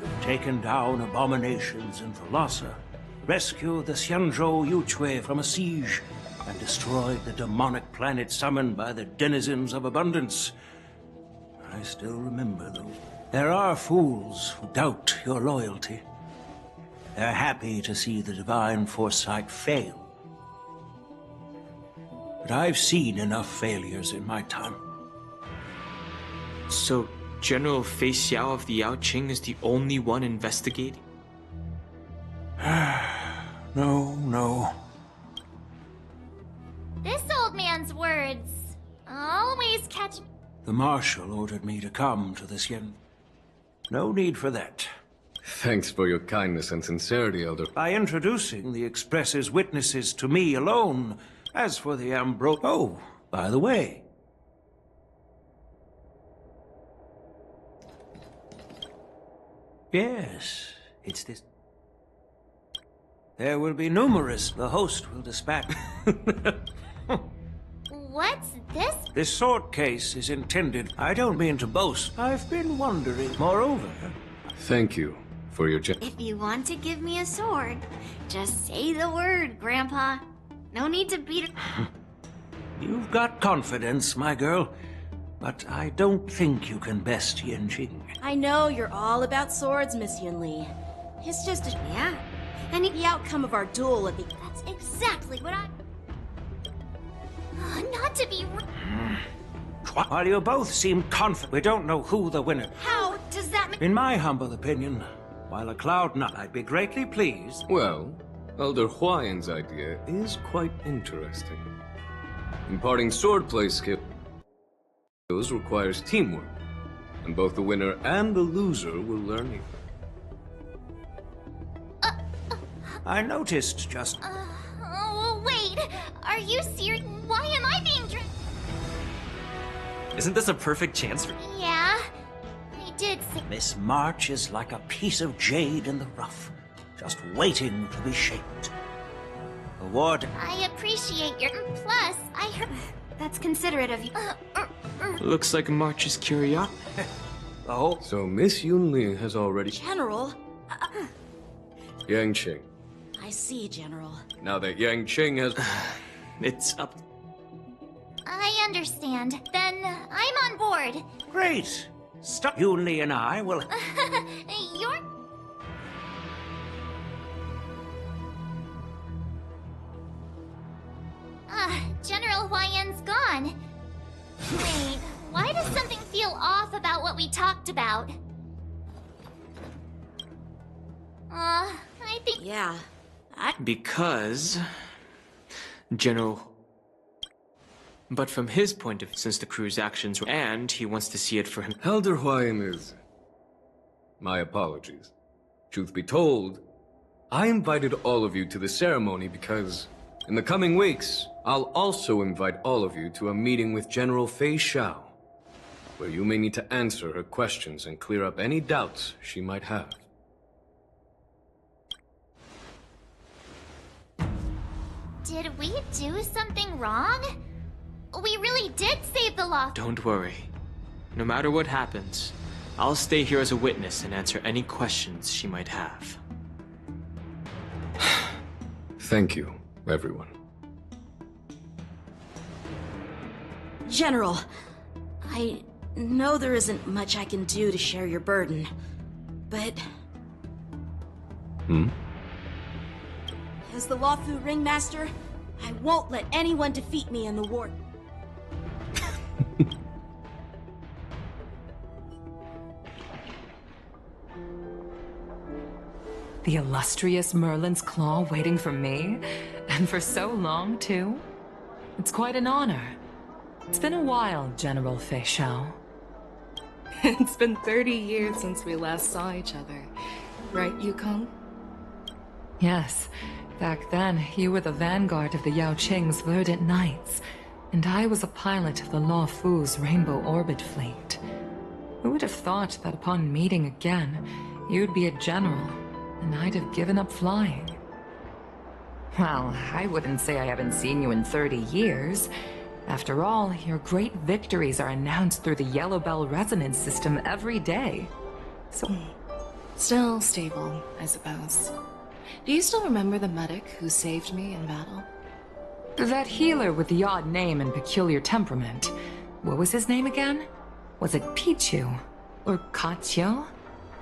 You've taken down abominations in Thalassa, rescued the Xianzhou Yuchue from a siege, and destroyed the demonic planet summoned by the denizens of abundance. I still remember those. There are fools who doubt your loyalty. They're happy to see the divine foresight fail. But I've seen enough failures in my time.
So, General Fei Xiao of the Yaoqing is the only one investigating?
No.
This old man's words always catch me.
The Marshal ordered me to come to the Xian. No need for that.
Thanks for your kindness and sincerity, Elder.
By introducing the Express's witnesses to me alone. As for the Oh, by the way. Yes, it's this. There will be numerous. The host will dispatch.
What's this?
This sword case is intended. I don't mean to boast. I've been wondering. Moreover.
Thank you for your
If you want to give me a sword, just say the word, Grandpa. No need to beat it.
You've got confidence, my girl. But I don't think you can best Yanqing.
I know you're all about swords, Miss Yunli. It's just a...
Yeah.
And the outcome of our duel at the... That's exactly what I...
Not to be...
While you both seem confident, we don't know who the winner...
How does that make...
In my humble opinion, while a cloud nut, I'd be greatly pleased...
Well, Elder Huayan's idea is quite interesting. Imparting swordplay skills requires teamwork, and both the winner and the loser will learn it.
I noticed just...
Oh, wait. Are you serious? Why am I being
Isn't this a perfect chance for...
Yeah, I did say...
Miss March is like a piece of jade in the rough, just waiting to be shaped. The ward...
I appreciate your... Plus, I heard...
That's considerate of you.
Looks like March's curiosity.
Oh.
So Miss Yunli has already...
General?
Yanqing.
I see, General.
Now that Yanqing has...
It's up...
I understand. Then I'm on board.
Great. Stop. Yunli and I will...
You're... General Huayan's gone. Wait, why does something feel off about what we talked about? I think...
Yeah,
Because... General... But from his point of view, since the crew's actions were... And he wants to see it for him...
Elder Huayan is... My apologies. Truth be told, I invited all of you to the ceremony because... In the coming weeks, I'll also invite all of you to a meeting with General Fei Xiao, where you may need to answer her questions and clear up any doubts she might have.
Did we do something wrong? We really did save the law.
Don't worry. No matter what happens, I'll stay here as a witness and answer any questions she might have.
Thank you, everyone.
General, I know there isn't much I can do to share your burden, but... As the Lawfu Ringmaster, I won't let anyone defeat me in the war.
The illustrious Merlin's Claw waiting for me? And for so long, too? It's quite an honor. It's been a while, General Fei Xiao.
It's been 30 years since we last saw each other. Right, Yukong?
Yes. Back then, you were the vanguard of the Yaoqing's Verdant Knights, and I was a pilot of the Lawfu's Rainbow Orbit Fleet. Who would have thought that upon meeting again, you'd be a general, and I'd have given up flying? Well, I wouldn't say I haven't seen you in 30 years. After all, your great victories are announced through the Yellow Bell resonance system every day. So...
Still stable, I suppose. Do you still remember the medic who saved me in battle?
That healer with the odd name and peculiar temperament. What was his name again? Was it Pichu? Or Kachio?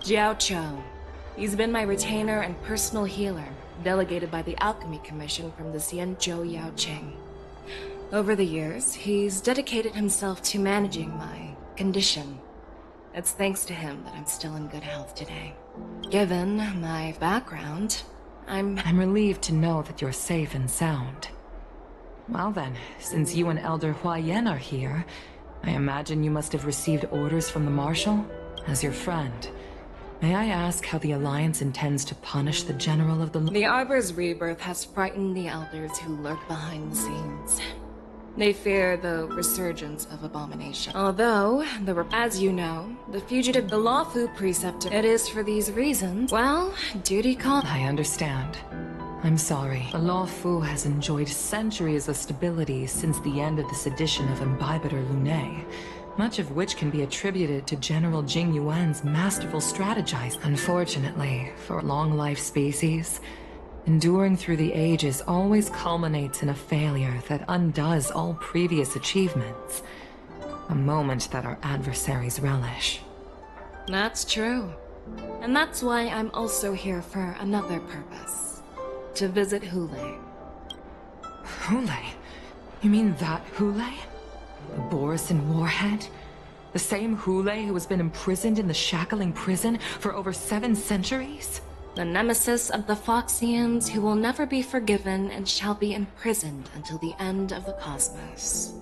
Jiao Cho. He's been my retainer and personal healer, delegated by the Alchemy Commission from the Xianzhou Yaoqing. Over the years, he's dedicated himself to managing my condition. It's thanks to him that I'm still in good health today. Given my background, I'm
relieved to know that you're safe and sound. Well then, since you and Elder Huayan are here, I imagine you must have received orders from the Marshal? As your friend, may I ask how the Alliance intends to punish the General of the...
The Arbor's rebirth has frightened the Elders who lurk behind the scenes. They fear the resurgence of abomination. Although, as you know, the fugitive, the Lawfu Preceptor, it is for these reasons, well, duty calls.
I understand. I'm sorry. The Lawfu has enjoyed centuries of stability since the end of the sedition of Imbibitor Lunae, much of which can be attributed to General Jing Yuan's masterful strategizing. Unfortunately, for a long-life species, enduring through the ages always culminates in a failure that undoes all previous achievements. A moment that our adversaries relish.
That's true. And that's why I'm also here for another purpose. To visit Hule.
Hule? You mean that Hule? The Borisin warhead? The same Hule who has been imprisoned in the Shackling prison for over 7 centuries?
The nemesis of the Foxians who will never be forgiven and shall be imprisoned until the end of the cosmos.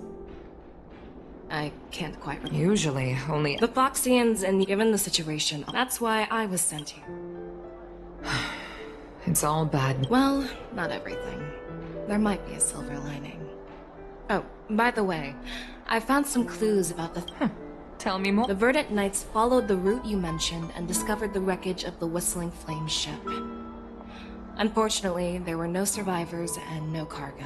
I can't quite remember.
Usually, only...
The Foxians, and given the situation, that's why I was sent here.
It's all bad.
Well, not everything. There might be a silver lining. Oh, by the way, I found some clues about the...
Tell me more.
The Verdant Knights followed the route you mentioned and discovered the wreckage of the Whistling Flame ship. Unfortunately, there were no survivors and no cargo.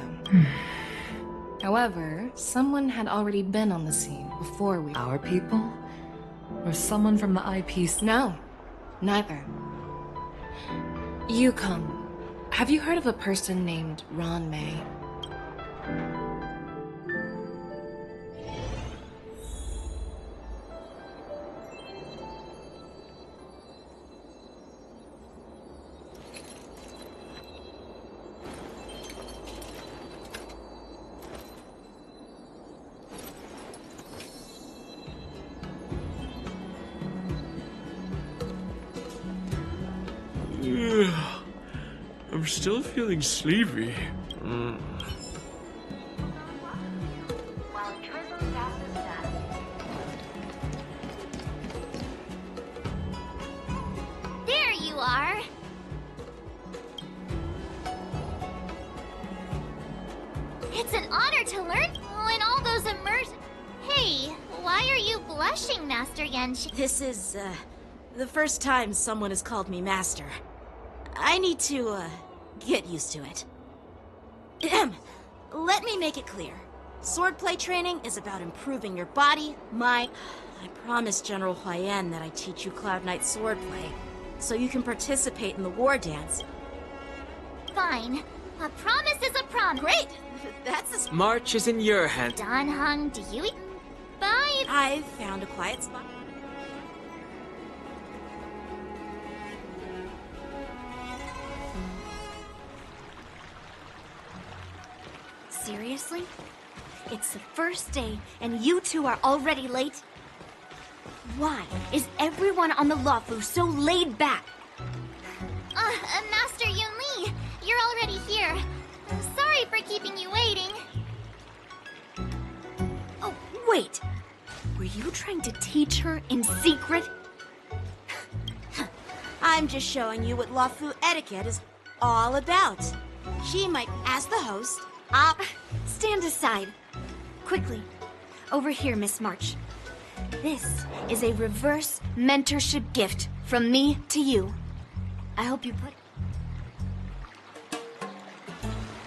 However, someone had already been on the scene before we...
Our people? Or someone from the IPC?
No, neither. Yukon, have you heard of a person named Ron May?
I'm still feeling sleepy.
There you are. It's an honor to learn when all those immersion. Hey, why are you blushing, Master Yenshi?
This is, the first time someone has called me Master. I need to, get used to it. Let me make it clear. Swordplay training is about improving your body, mind... I promised General Huayan that I'd teach you Cloud Knight swordplay, so you can participate in the war dance.
Fine. A promise is a promise.
Great! That's a...
March is in your hands.
Dan Heng, do you... Bye!
I've found a quiet spot.
Seriously? It's the first day, and you two are already late? Why is everyone on the Lawfu so laid back?
Master Yunli, you're already here. Sorry for keeping you waiting.
Oh, wait. Were you trying to teach her in secret?
I'm just showing you what Lawfu etiquette is all about. She might, as the host,
stand aside. Quickly. Over here, Miss March. This is a reverse mentorship gift from me to you. I hope you put...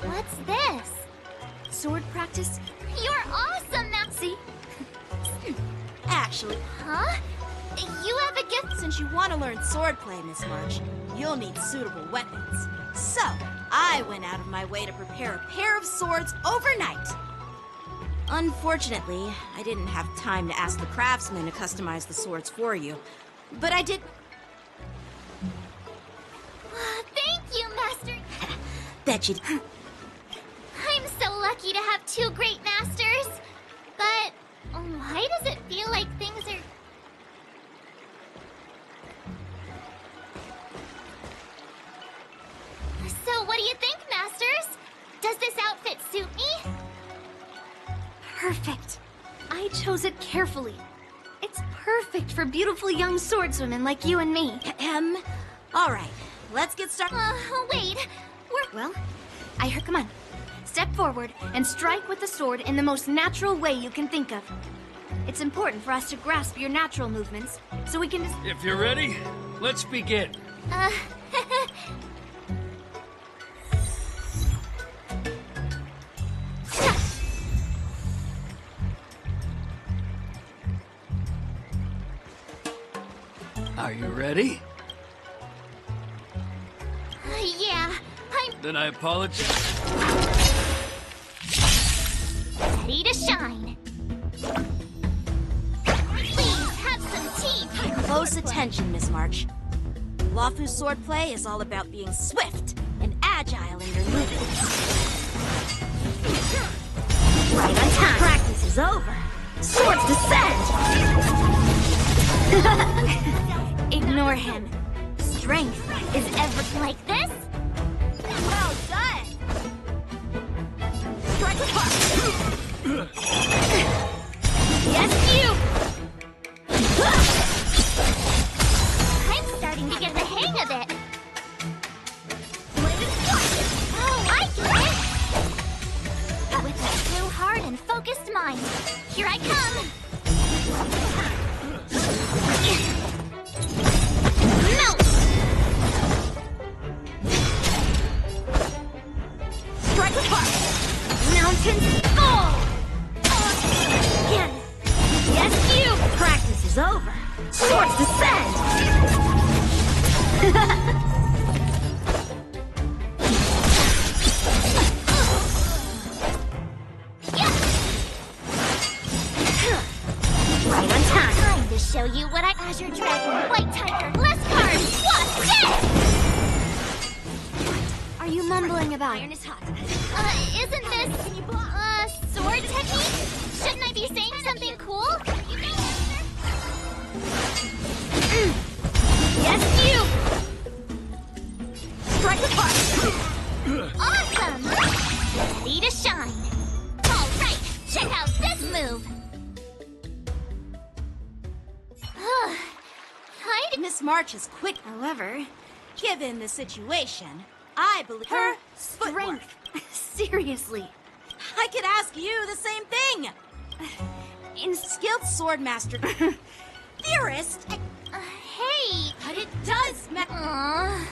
What's this?
Sword practice?
You're awesome, Maxie!
Actually,
Huh? You have a gift?
since you want to learn swordplay, Miss March, you'll need suitable weapons. So, I went out of my way to prepare a pair of swords overnight. Unfortunately, I didn't have time to ask the craftsman to customize the swords for you. But I did...
Thank you, Master!
Bet you...
I'm so lucky to have two great masters! But why does it feel like things are... So what do you think, Masters? Does this outfit suit me?
Perfect. I chose it carefully. It's perfect for beautiful young swordswomen like you and me.
All right, let's get started.
Wait.
Well, I heard... Come on. Step forward and strike with the sword in the most natural way you can think of. It's important for us to grasp your natural movements, so we can just...
If you're ready, let's begin. Are you ready?
Yeah,
Then I apologize.
ready to shine. Please have some tea.
Pay close attention, Miss March. Lafu's swordplay is all about being swift and agile in your movements. Right on time. Practice is over. Swords descend!
Ignore him. Strength is everything.
Like this?
Well done! Strike apart!
Yes, you! I'm starting to get the hang of it. Oh, I get it! With a true heart and focused mind, here I come! Melt!
Strike apart!
Mountains fall!
Again! Yes, you! Practice is over. Swords descend! Right on time.
Time to show you what I... Azure Dragon, White Tiger, less cards! What's this?
Are you mumbling about?
Iron is hot.
Isn't this... sword technique? Shouldn't I be saying something cool?
Yes, you! Strike apart!
Awesome! Ready to shine! Alright, check out this move!
Miss March is quick.
However,
Given the situation, I believe her
strength. Seriously.
I could ask you the same thing. In skilled swordmaster, theorist.
Hey,
but it does matter.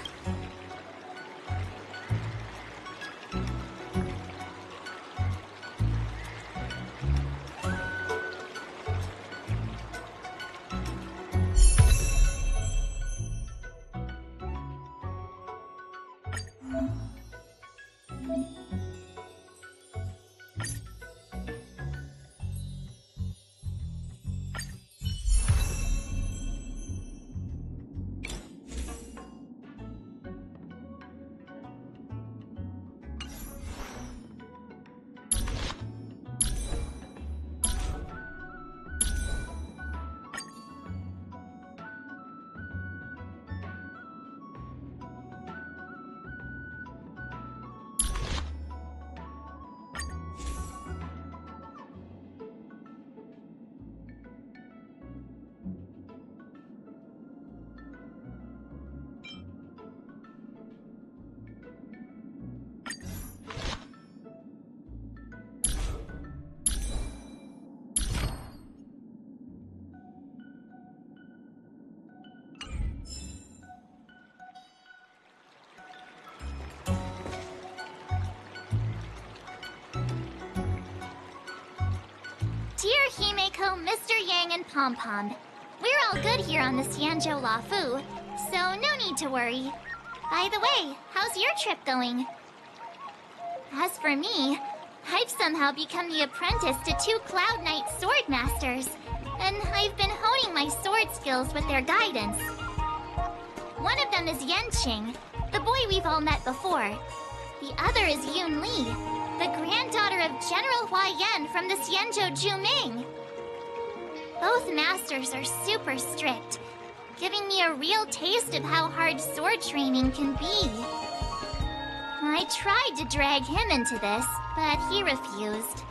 Mr. Yang and Pom Pom. We're all good here on the Xianzhou Lafu, so no need to worry. By the way, how's your trip going? As for me, I've somehow become the apprentice to 2 Cloud Knight sword masters, and I've been honing my sword skills with their guidance. One of them is Yanqing, the boy we've all met before. The other is Yun Li, the granddaughter of General Hua Yan from the Xianzhou Juming. Both masters are super strict, giving me a real taste of how hard sword training can be. I tried to drag him into this, but he refused.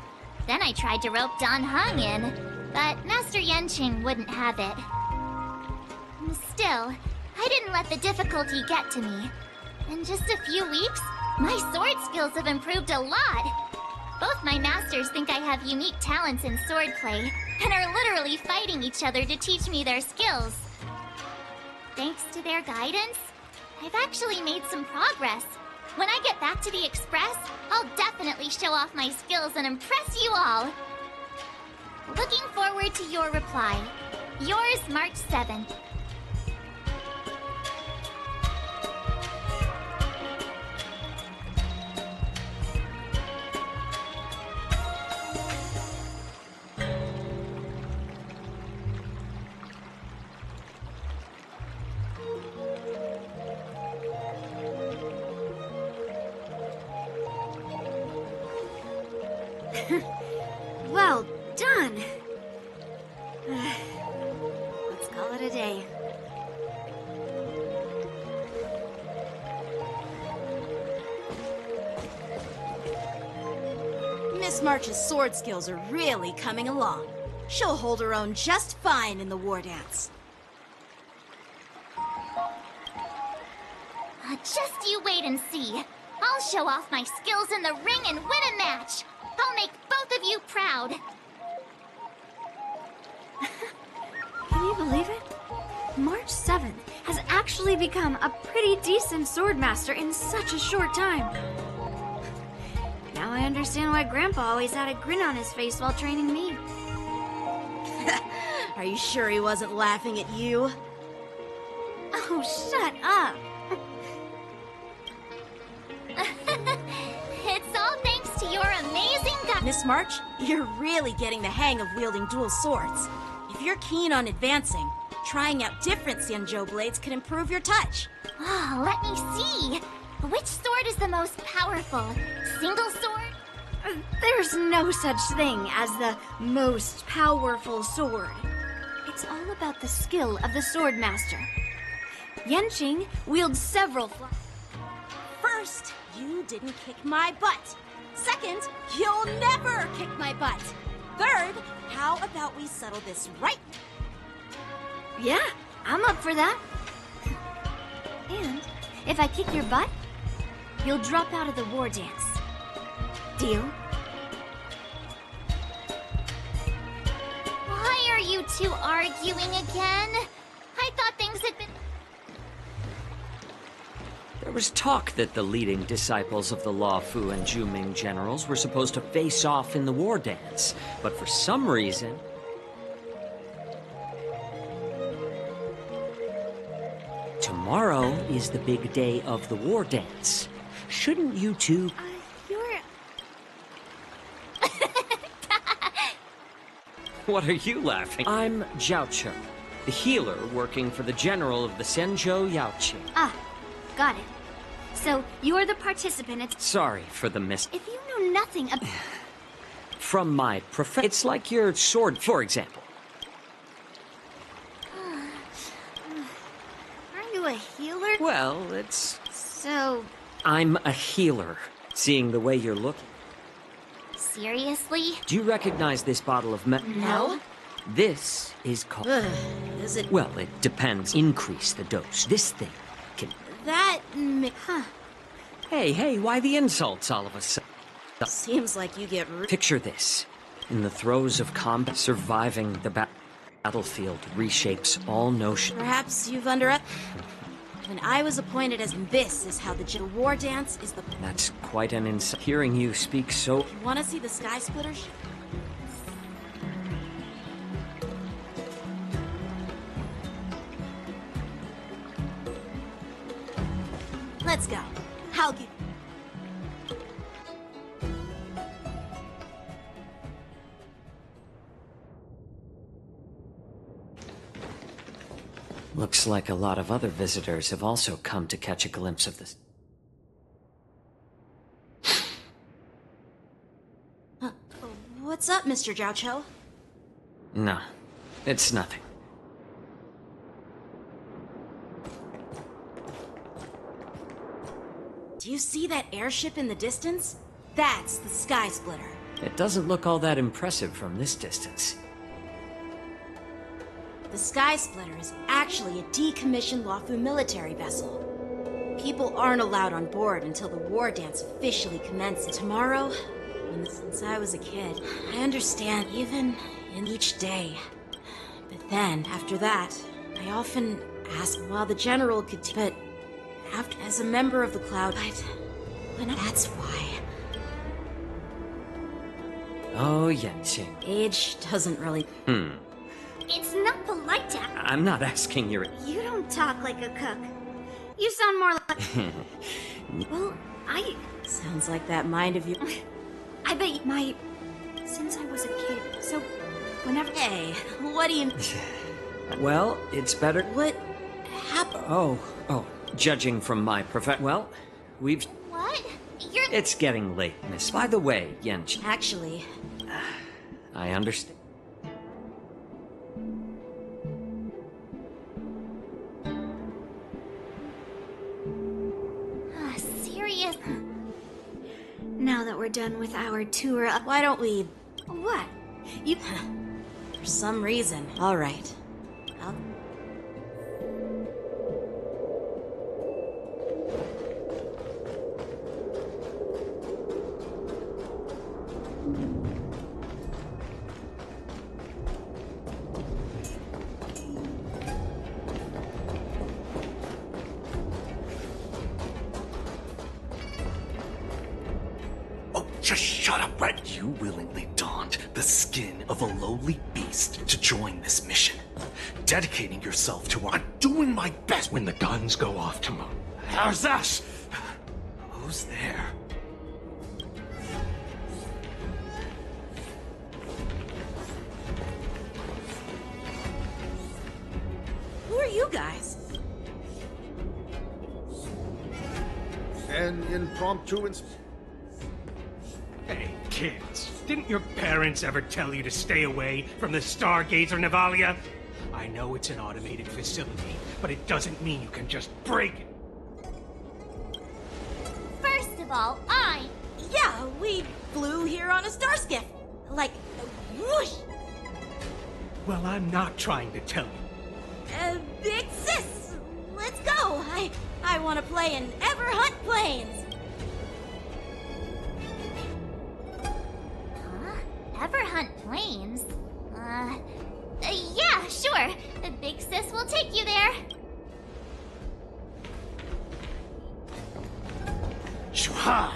Then I tried to rope Dan Heng in, but Master Yanqing wouldn't have it. Still, I didn't let the difficulty get to me. In just a few weeks, my sword skills have improved a lot. Both my masters think I have unique talents in swordplay, and are literally fighting each other to teach me their skills. Thanks to their guidance, I've actually made some progress. When I get back to the Express, I'll definitely show off my skills and impress you all. Looking forward to your reply. Yours, March 7th.
Well done! Let's call it a day.
Miss March's sword skills are really coming along. She'll hold her own just fine in the war dance.
Just you wait and see. I'll show off my skills in the ring and win a match. I'll make both of you proud.
Can you believe it? March 7th has actually become a pretty decent swordmaster in such a short time. Now I understand why Grandpa always had a grin on his face while training me.
Are you sure he wasn't laughing at you?
Oh, shut up!
It's all thanks to your amazing
Miss March, you're really getting the hang of wielding dual swords. If you're keen on advancing, trying out different Xianzhou blades can improve your touch.
Oh, let me see. Which sword is the most powerful? Single sword?
There's no such thing as the most powerful sword. It's all about the skill of the swordmaster. Yanqing wields several
First, you didn't kick my butt. Second, you'll never kick my butt. Third, how about we settle this right?
Yeah, I'm up for that. And if I kick your butt, you'll drop out of the war dance. Deal?
Why are you two arguing again? I thought things had been...
There was talk that the leading disciples of the Luofu and Juming generals were supposed to face off in the war dance, but for some reason... Tomorrow is the big day of the war dance. Shouldn't you two... What are you laughing? I'm Jiaoche, the healer working for the general of the Xianzhou Yaoqing.
Ah, got it. So, you're the participant at...
Sorry for the miss...
If you know nothing about...
From my It's like your sword, for example.
Are you a healer?
Well, it's...
So...
I'm a healer, seeing the way you're looking.
Seriously?
Do you recognize this bottle of
No.
This is called...
Is it...
Well, it depends. Increase the dose. This thing can...
That... Huh.
Hey, why the insults all of a sudden?
Seems like you get...
Picture this. In the throes of combat, surviving the battlefield reshapes all notions.
Perhaps you've When I was appointed as... This is how the war dance is the...
That's quite an insight. Hearing you speak so...
You want to see the Sky Splitters? Let's go. I'll give...
Looks like a lot of other visitors have also come to catch a glimpse of this.
What's up, Mr. Jiaoqiu?
No, it's nothing.
Do you see that airship in the distance? That's the Sky Splitter.
It doesn't look all that impressive from this distance.
The Sky Splitter is actually a decommissioned Luofu military vessel. People aren't allowed on board until the war dance officially commences tomorrow. And since I was a kid, I understand even in each day. But then, after that, I often ask while the general could but after as a member of the Cloud, that's why.
Oh, Yanqing.
Age doesn't really...
It's not polite to...
I'm not asking your...
You don't talk like a cook. You sound more like... Well,
Sounds like that mind of you...
I bet my... Since I was a kid, so whenever...
Hey, what do you...
Well, it's better...
What happened?
Oh, judging from my well, we've...
What? You're...
It's getting late, miss. By the way, Yanqing...
Actually...
I understand.
Serious...
Now that we're done with our tour,
why don't we...
What?
You... For some reason. All right.
Just shut up, Red. You willingly donned the skin of a lowly beast to join this mission. Dedicating yourself to I'm doing my best when the guns go off tomorrow. How's that? Who's there?
Who are you guys?
An impromptu
Hey, kids, didn't your parents ever tell you to stay away from the Stargazer Navalia? I know it's an automated facility, but it doesn't mean you can just break it.
First of all,
Yeah, we flew here on a star skiff. Like, whoosh!
Well, I'm not trying to tell you.
Big sis! Let's go! I want to play in Ever Hunt Planes!
Ever hunt planes? Yeah, sure. The big sis will take you there.
Shuha!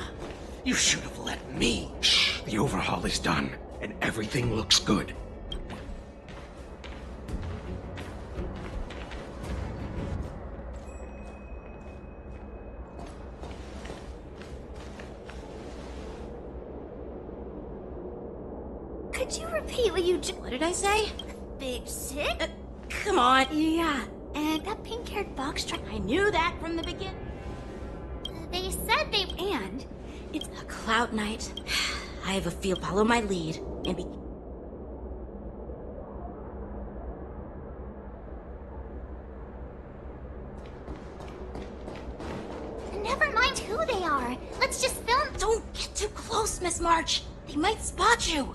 You should have let me. Shh, the overhaul is done, and everything looks good.
Could you repeat what you
What did I say?
Big sick?
Come on.
Yeah, and that pink-haired box truck.
I knew that from the beginning.
They said they...
And it's a cloud night. I have a feel. Follow my lead and be...
Never mind who they are. Let's just film...
Don't get too close, Miss March. They might spot you.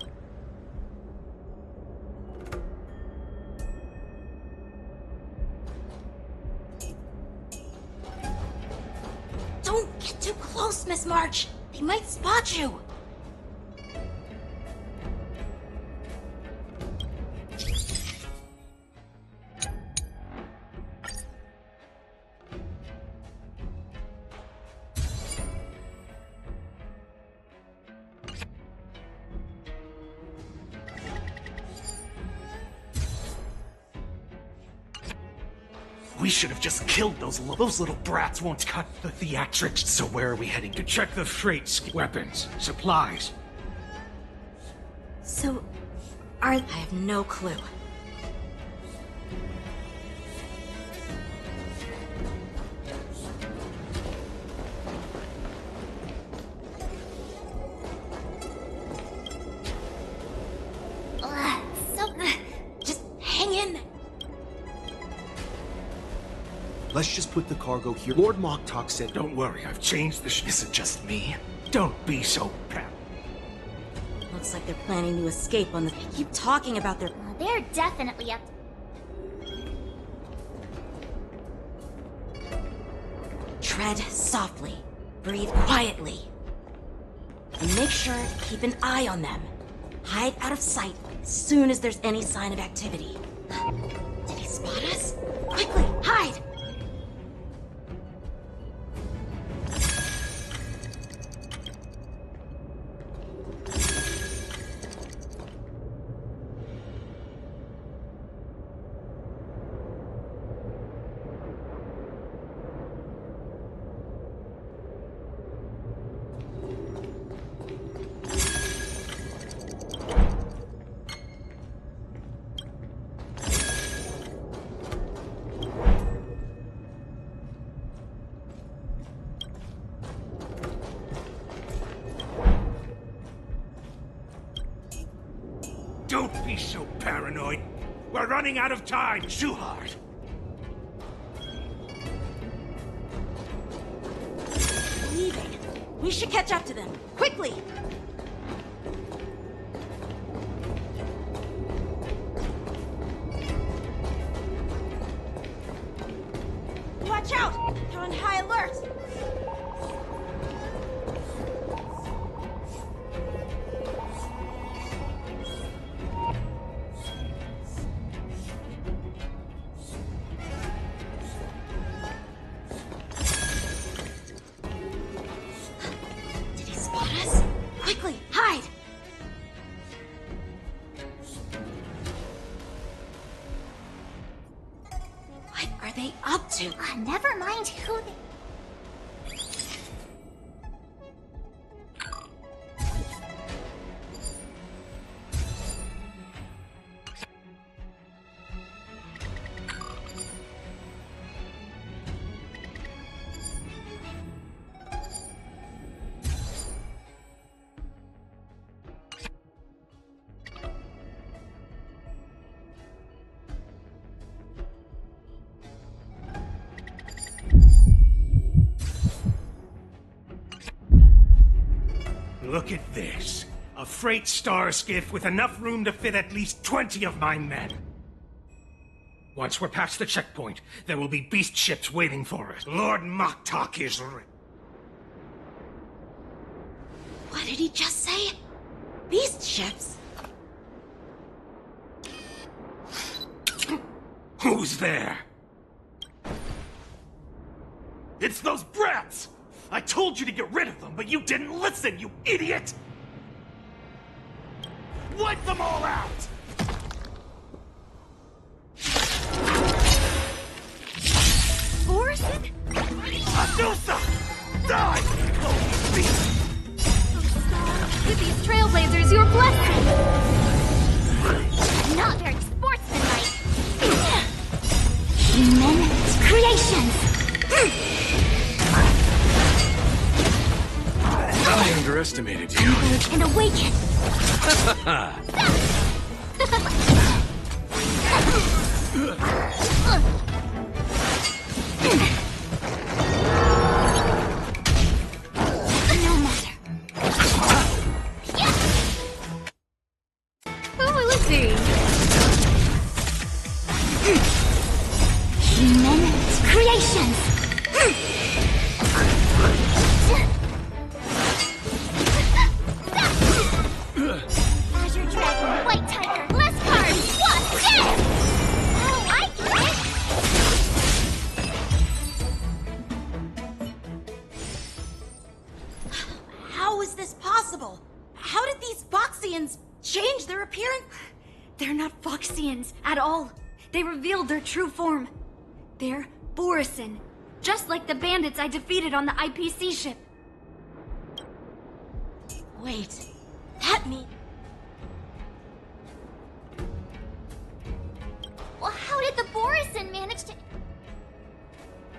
Don't get too close, Miss March. They might spot you.
We should have just killed those little brats won't cut the theatrics. So where are we heading
To check the freight, weapons, supplies.
So,
I have no clue. Just hang in there.
Let's just put the cargo here. Lord Moktok said...
Don't worry, I've changed the
Is it just me?
Don't be so proud.
Looks like they're planning to escape on the... They keep talking about their...
They're definitely up.
Tread softly. Breathe quietly. And make sure to keep an eye on them. Hide out of sight as soon as there's any sign of activity. Did he spot us? Quickly, hide!
Don't be so paranoid. We're running out of time.
Shuhard!
Leaving. We should catch up to them. Quickly! Watch out! They're on high alert! Did he spot us? Quickly, hide! What are they up to?
Never mind who they...
Look at this. A freight star skiff with enough room to fit at least 20 of my men. Once we're past the checkpoint, there will be beast ships waiting for us. Lord Moktok is ready.
What did he just say? Beast ships?
Who's there?
It's those brats! I told you to get rid of them, but you didn't listen, you idiot! Wipe them all out!
Borison?
Adusa! Die! Oh,
Give these trailblazers your blessing!
Not very sportsmanlike. Human creations!
I underestimated you.
And awaken! No matter.
Oh, let's see.
Human creations! Azure Dragon, White Tiger, less cards! What? Yes! Oh, I get it!
How is this possible? How did these Foxians change their appearance?
They're not Foxians at all. They revealed their true form. They're Borisin, just like the bandits I defeated on the IPC ship.
Wait, that means...
Well, how did the Borisin manage to...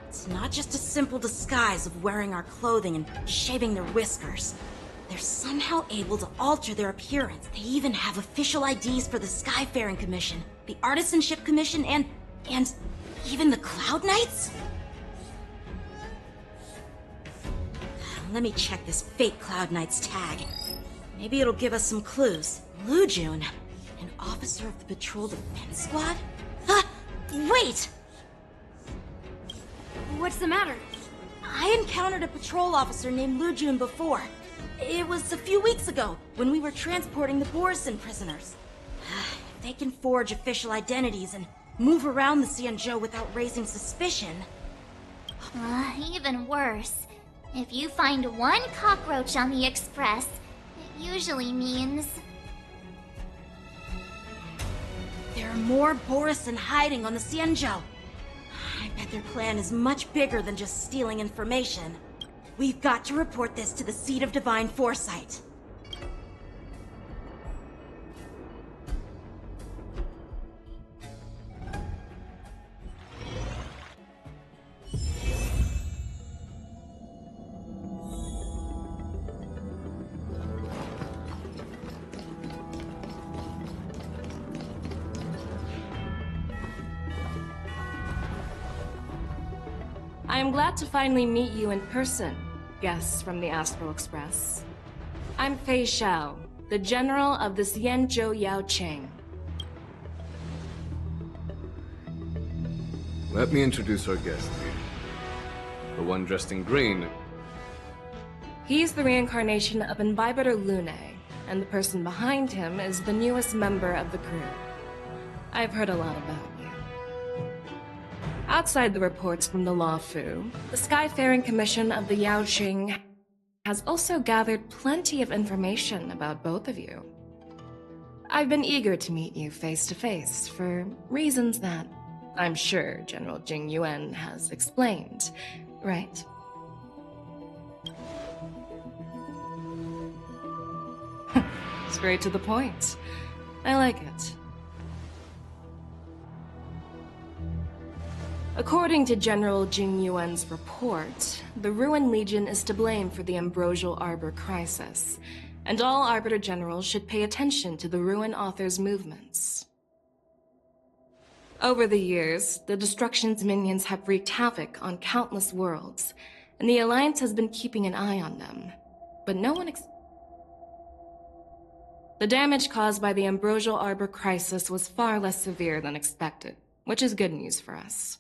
It's not just a simple disguise of wearing our clothing and shaving their whiskers. They're somehow able to alter their appearance. They even have official IDs for the Skyfaring Commission, the Artisanship Commission, and even the Cloud Knights? Let me check this fake Cloud Knight's tag. Maybe it'll give us some clues. Lujun, an officer of the Patrol Defense Squad? Wait!
What's the matter?
I encountered a patrol officer named Lujun before. It was a few weeks ago, when we were transporting the Borisin prisoners. If they can forge official identities and move around the Xianzhou without raising suspicion...
Even worse. If you find one cockroach on the Express, it usually means...
There are more Borisin hiding on the Xianzhou. I bet their plan is much bigger than just stealing information. We've got to report this to the Seat of Divine Foresight.
I am glad to finally meet you in person, guests from the Astral Express. I'm Fei Xiao, the General of the Xianzhou Yaoqing.
Let me introduce our guest here. The one dressed in green.
He's the reincarnation of Imbibitor Lune, and the person behind him is the newest member of the crew. I've heard a lot about you. Outside the reports from the Law Fu, the Skyfaring Commission of the Yaoqing has also gathered plenty of information about both of you. I've been eager to meet you face to face for reasons that I'm sure General Jing Yuan has explained, right? Straight to the point. I like it. According to General Jing Yuan's report, the Ruin Legion is to blame for the Ambrosial Arbor crisis, and all Arbiter Generals should pay attention to the Ruin Author's movements. Over the years, the Destruction's minions have wreaked havoc on countless worlds, and the Alliance has been keeping an eye on them, but no one The damage caused by the Ambrosial Arbor crisis was far less severe than expected, which is good news for us.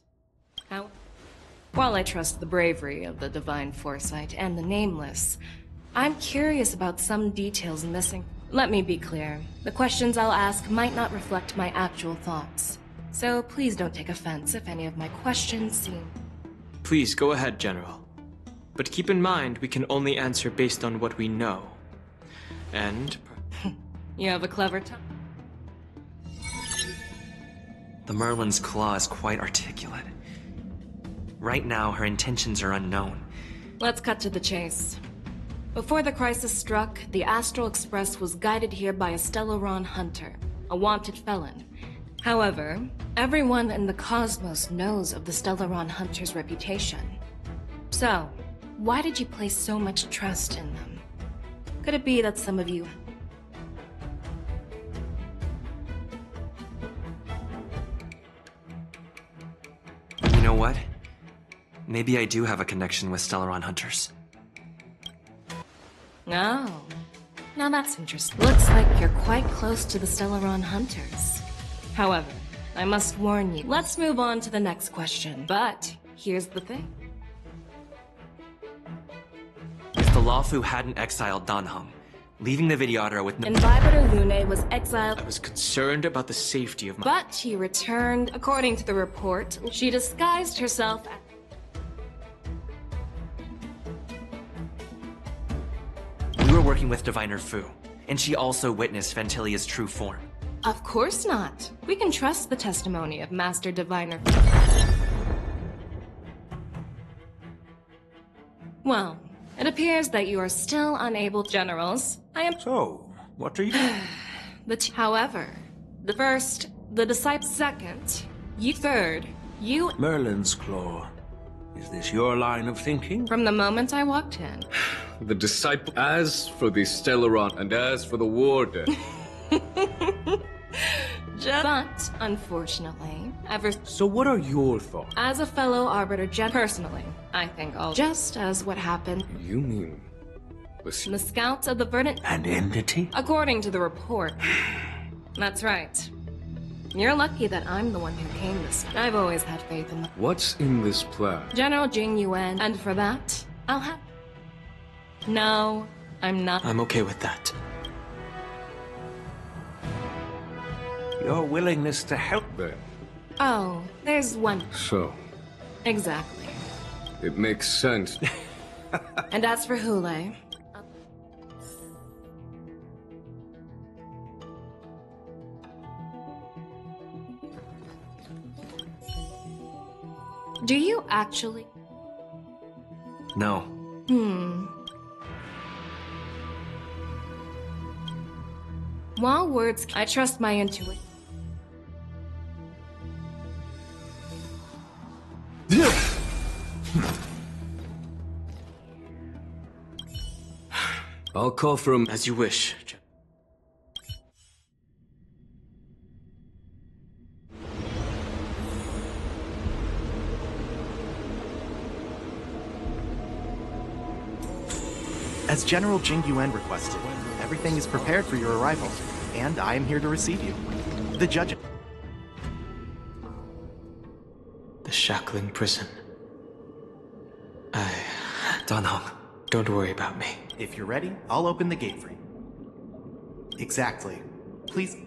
While I trust the bravery of the Divine Foresight and the Nameless, I'm curious about some details missing. Let me be clear, the questions I'll ask might not reflect my actual thoughts, so please don't take offense if any of my questions seem...
Please go ahead, General. But keep in mind, we can only answer based on what we know. And...
You have a clever tongue.
The Merlin's claw is quite articulate. Right now, her intentions are unknown.
Let's cut to the chase. Before the crisis struck, the Astral Express was guided here by a Stellaron hunter, a wanted felon. However, everyone in the cosmos knows of the Stellaron hunter's reputation. So, why did you place so much trust in them? Could it be that some of you...
You know what? Maybe I do have a connection with Stellaron hunters.
Oh. Now that's interesting. Looks like you're quite close to the Stellaron hunters. However, I must warn you, let's move on to the next question. But, here's the thing.
If the Lawfu hadn't exiled Danheng, leaving the Vidyadhara with no—
Imbibitor Lune was exiled—
I was concerned about the safety of my—
But she returned. According to the report, she disguised herself as—
We were working with Diviner Fu, and she also witnessed Ventilia's true form.
Of course not. We can trust the testimony of Master Diviner Fu. Well, it appears that you are still unable, generals. I am.
So, what are you?
However, the first, the disciple, second, you third, you.
Merlin's Claw. Is this your line of thinking?
From the moment I walked in.
The disciple. As for the Stellaron, and as for the Warden.
But, unfortunately,
So what are your thoughts?
as a fellow Arbiter personally, I think all just as what happened.
You mean...
The Scouts of the Verdant...
An entity?
According to the report. That's right. You're lucky that I'm the one who came this way. I've always had faith in them.
What's in this plan?
General Jing Yuan, and for that, I'll have... No, I'm not.
I'm okay with that.
Your willingness to help
Then.
Oh, there's one.
So,
Exactly.
it makes sense.
And as for Hule... Do you actually...
No.
While words... I trust my intuition.
I'll call for him.
As you wish.
As General Jing Yuan requested, everything is prepared for your arrival, and I am here to receive you. The judge...
The shackling prison. I...
Danhong.
Don't worry about me.
If you're ready, I'll open the gate for you. Exactly. Please